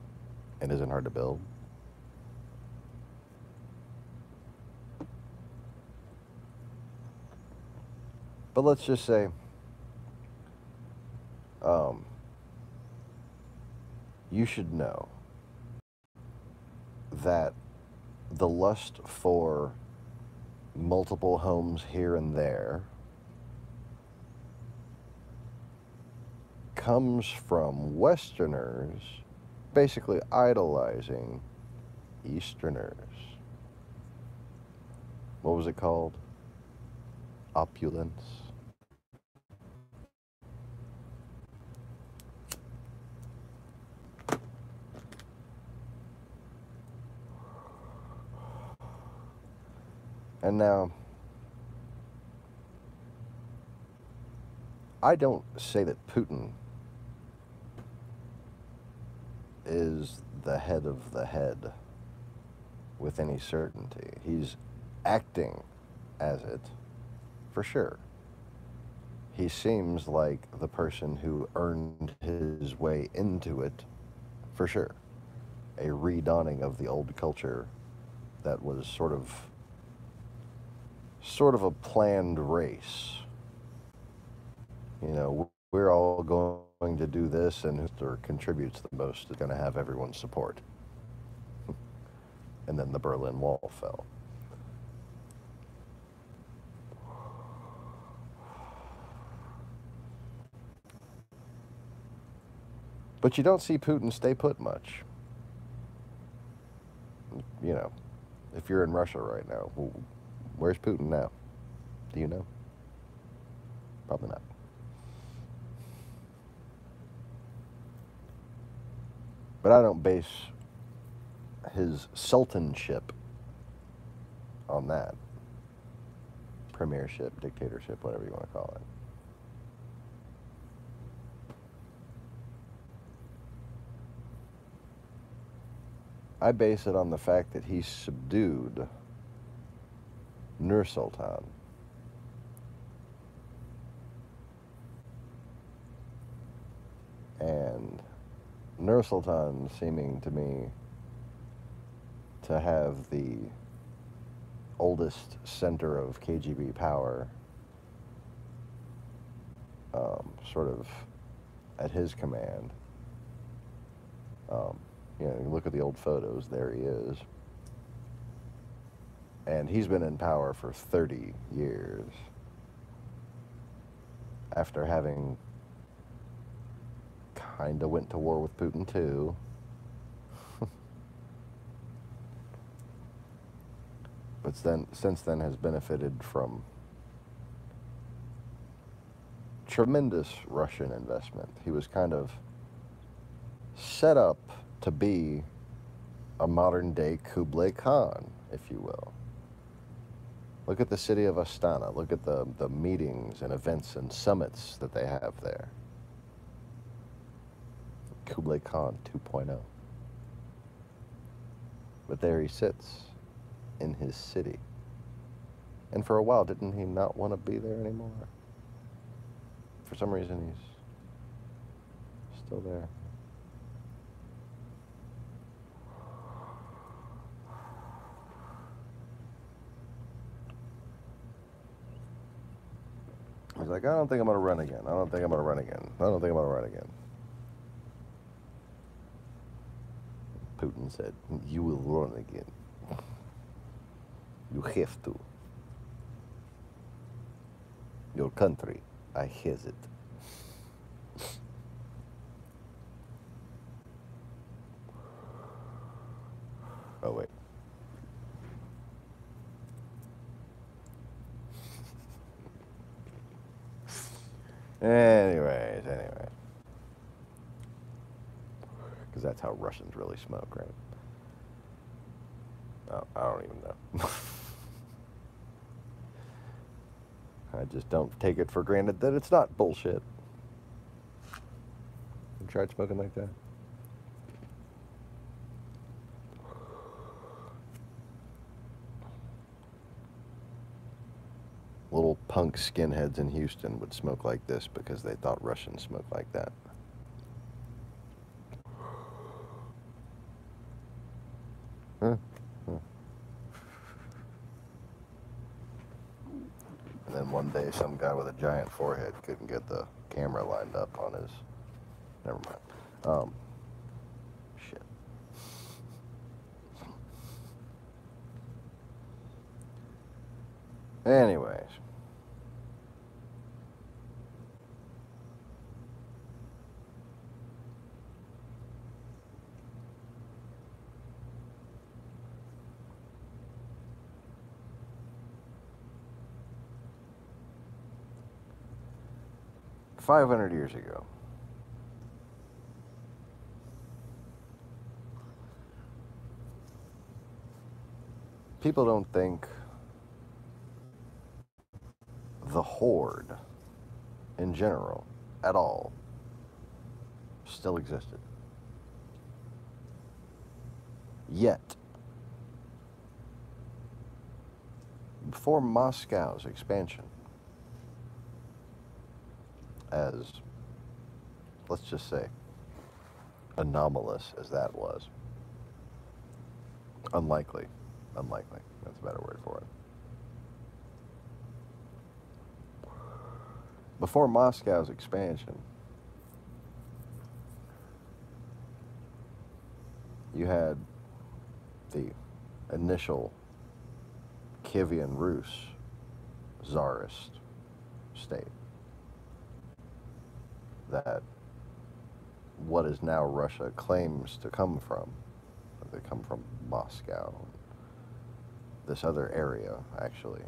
and isn't hard to build. But let's just say you should know that the lust for multiple homes here and there comes from Westerners basically idolizing Easterners. What was it called? Opulence. And now, I don't say that Putin is the head of the head with any certainty. He's acting as it, for sure. He seems like the person who earned his way into it for sure. A redawning of the old culture that was sort of a planned race. You know, we're all going to do this, and who contributes the most is going to have everyone's support. And then the Berlin Wall fell. But you don't see Putin stay put much. You know, if you're in Russia right now, where's Putin now? Do you know? Probably not. But I don't base his sultanship on that. Premiership, dictatorship, whatever you want to call it. I base it on the fact that he subdued Nur Sultan. And Nur Sultan seeming to me to have the oldest center of KGB power sort of at his command. You know, you look at the old photos, there he is. And he's been in power for 30 years. After having kind of went to war with Putin too. But since then has benefited from tremendous Russian investment. He was kind of set up to be a modern-day Kublai Khan, if you will. Look at the city of Astana. Look at the meetings and events and summits that they have there. Kublai Khan 2.0. But there he sits in his city. And for a while, didn't he not want to be there anymore? For some reason, he's still there. He's like, I don't think I'm going to run again. I don't think I'm going to run again. I don't think I'm going to run again. Putin said, you will run again. You have to. Your country, I has it. Oh, wait. Anyways. Because that's how Russians really smoke, right? Oh, I don't even know. I just don't take it for granted that it's not bullshit. You tried smoking like that? Little punk skinheads in Houston would smoke like this because they thought Russians smoked like that. Huh? And then one day, some guy with a giant forehead couldn't get the camera lined up on his... Never mind. Shit. Anyways. $500 years ago, people don't think the horde in general, at all, still existed. Yet, before Moscow's expansion, as, let's just say, anomalous as that was. Unlikely. Unlikely. That's a better word for it. Before Moscow's expansion, you had the initial Kievan Rus Tsarist state that what is now Russia claims to come from. They come from Moscow. This other area, actually,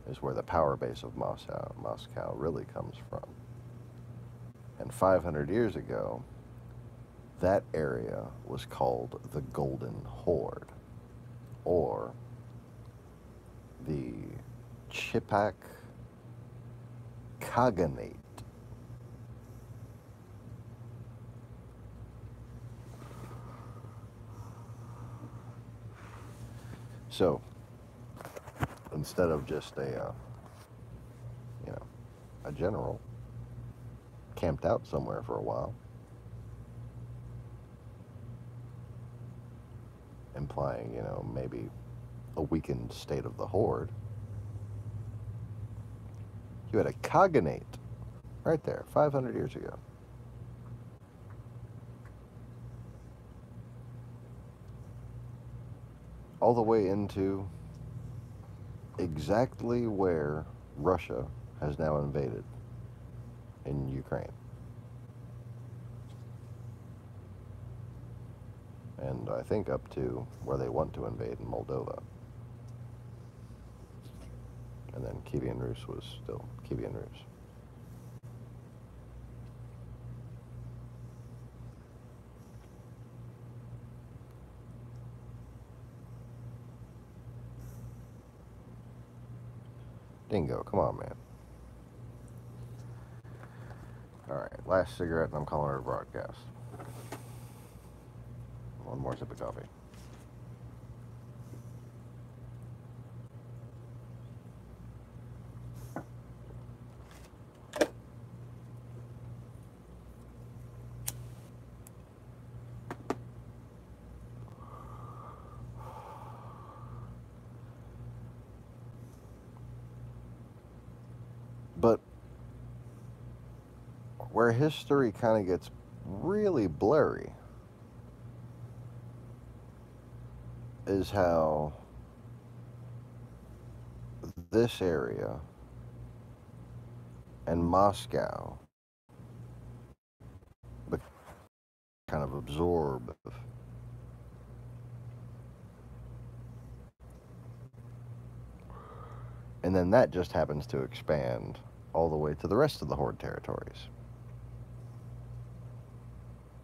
is where the power base of Moscow really comes from. And 500 years ago, that area was called the Golden Horde, or the Chipak Khaganate. So, instead of just a general camped out somewhere for a while, implying, maybe a weakened state of the horde, you had a Khaganate right there, 500 years ago. All the way into exactly where Russia has now invaded in Ukraine. And I think up to where they want to invade in Moldova. And then Kievan Rus was still Kievan Rus. Dingo, come on, man. Alright, last cigarette and I'm calling it a broadcast. One more sip of coffee. But where history kind of gets really blurry is how this area and Moscow kind of absorb and then that just happens to expand all the way to the rest of the Horde territories.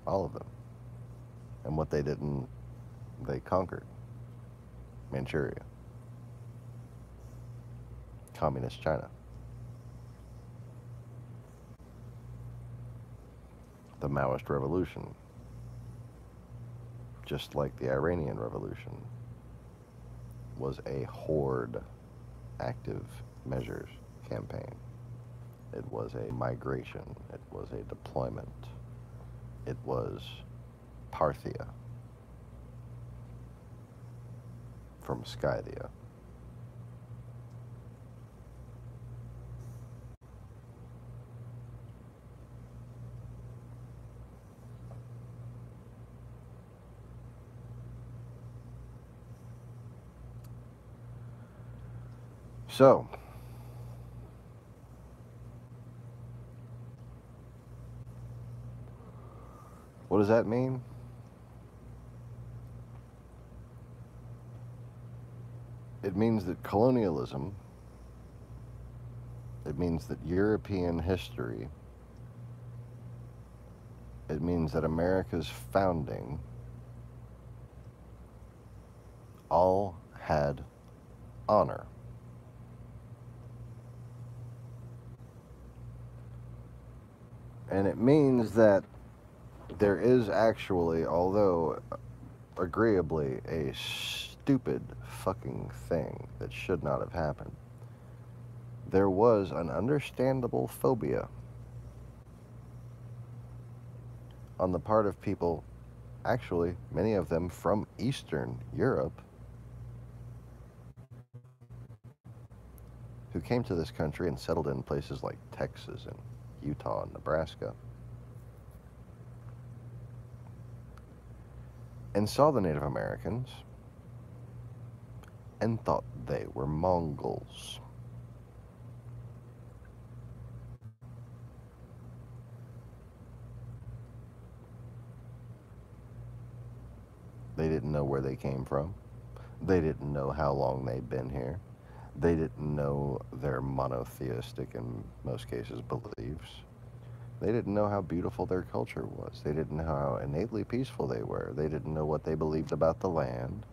All of them. And what they didn't, they conquered. Manchuria. Communist China. The Maoist Revolution. Just like the Iranian Revolution was a Horde active measures campaign. It was a migration. It was a deployment. It was Parthia from Scythia. So, what does that mean? It means that colonialism, it means that European history, it means that America's founding all had honor. And it means that there is actually, although agreeably, a stupid fucking thing that should not have happened, there was an understandable phobia on the part of people, actually, many of them from Eastern Europe, who came to this country and settled in places like Texas and Utah and Nebraska, and saw the Native Americans and thought they were Mongols. They didn't know where they came from. They didn't know how long they'd been here. They didn't know their monotheistic, in most cases, beliefs. They didn't know how beautiful their culture was. They didn't know how innately peaceful they were. They didn't know what they believed about the land.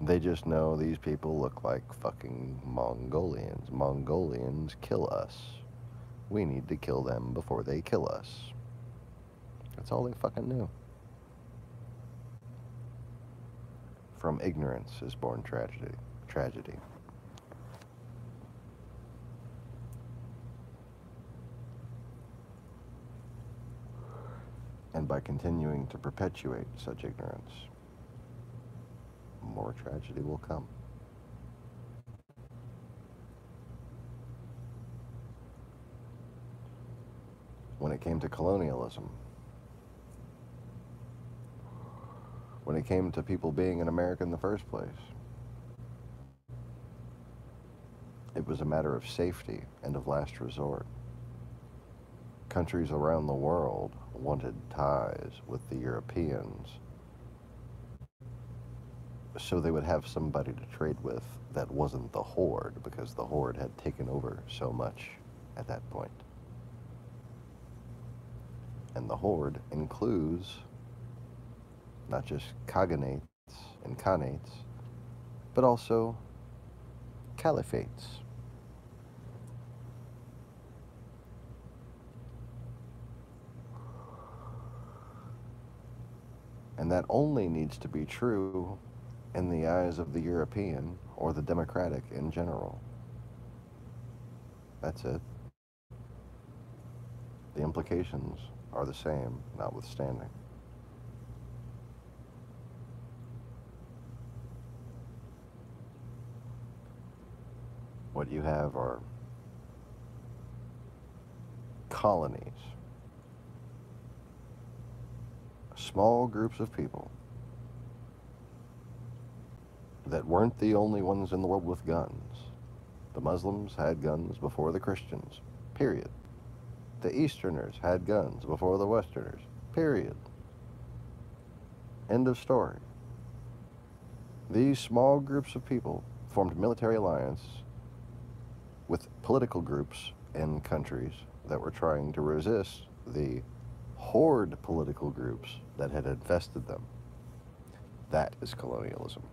They just know these people look like fucking Mongolians. Mongolians kill us. We need to kill them before they kill us. That's all they fucking knew. From ignorance is born tragedy. Tragedy. And by continuing to perpetuate such ignorance, more tragedy will come. When it came to colonialism, when it came to people being in America in the first place, it was a matter of safety and of last resort. Countries around the world wanted ties with the Europeans so they would have somebody to trade with that wasn't the Horde, because the Horde had taken over so much at that point. And the Horde includes not just Khaganates and Khanates, but also caliphates. And that only needs to be true in the eyes of the European or the democratic in general. That's it. The implications are the same, notwithstanding. What you have are colonies, small groups of people that weren't the only ones in the world with guns. The Muslims had guns before the Christians, period. The Easterners had guns before the Westerners, period. End of story. These small groups of people formed military alliance with political groups in countries that were trying to resist the horde political groups that had infested them. That is colonialism.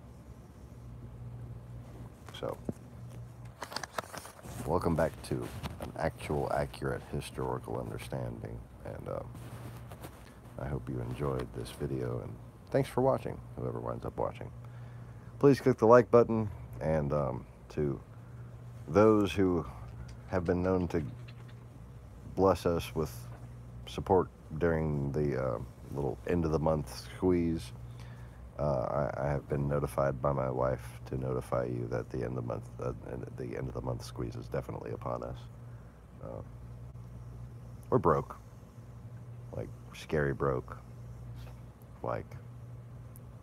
So, welcome back to an actual, accurate historical understanding, and I hope you enjoyed this video, and thanks for watching, whoever winds up watching. Please click the like button, and to those who have been known to bless us with support during the little end of the month squeeze, I have been notified by my wife to notify you that the end of the month squeeze is definitely upon us. We're broke, like scary broke. Like,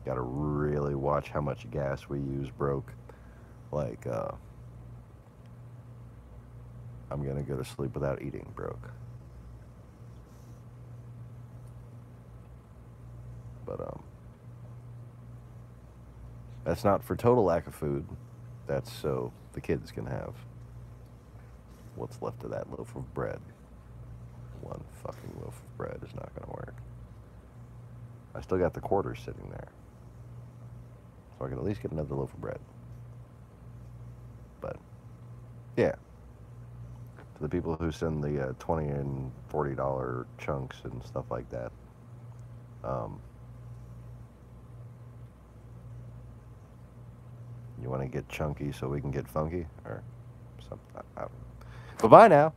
gotta really watch how much gas we use broke. Like, I'm gonna go to sleep without eating broke. But that's not for total lack of food. That's so the kids can have what's left of that loaf of bread. One fucking loaf of bread is not gonna work. I still got the quarters sitting there, so I can at least get another loaf of bread. But yeah, to the people who send the $20 and $40 chunks and stuff like that, you want to get chunky so we can get funky, or something? I don't know. But bye now.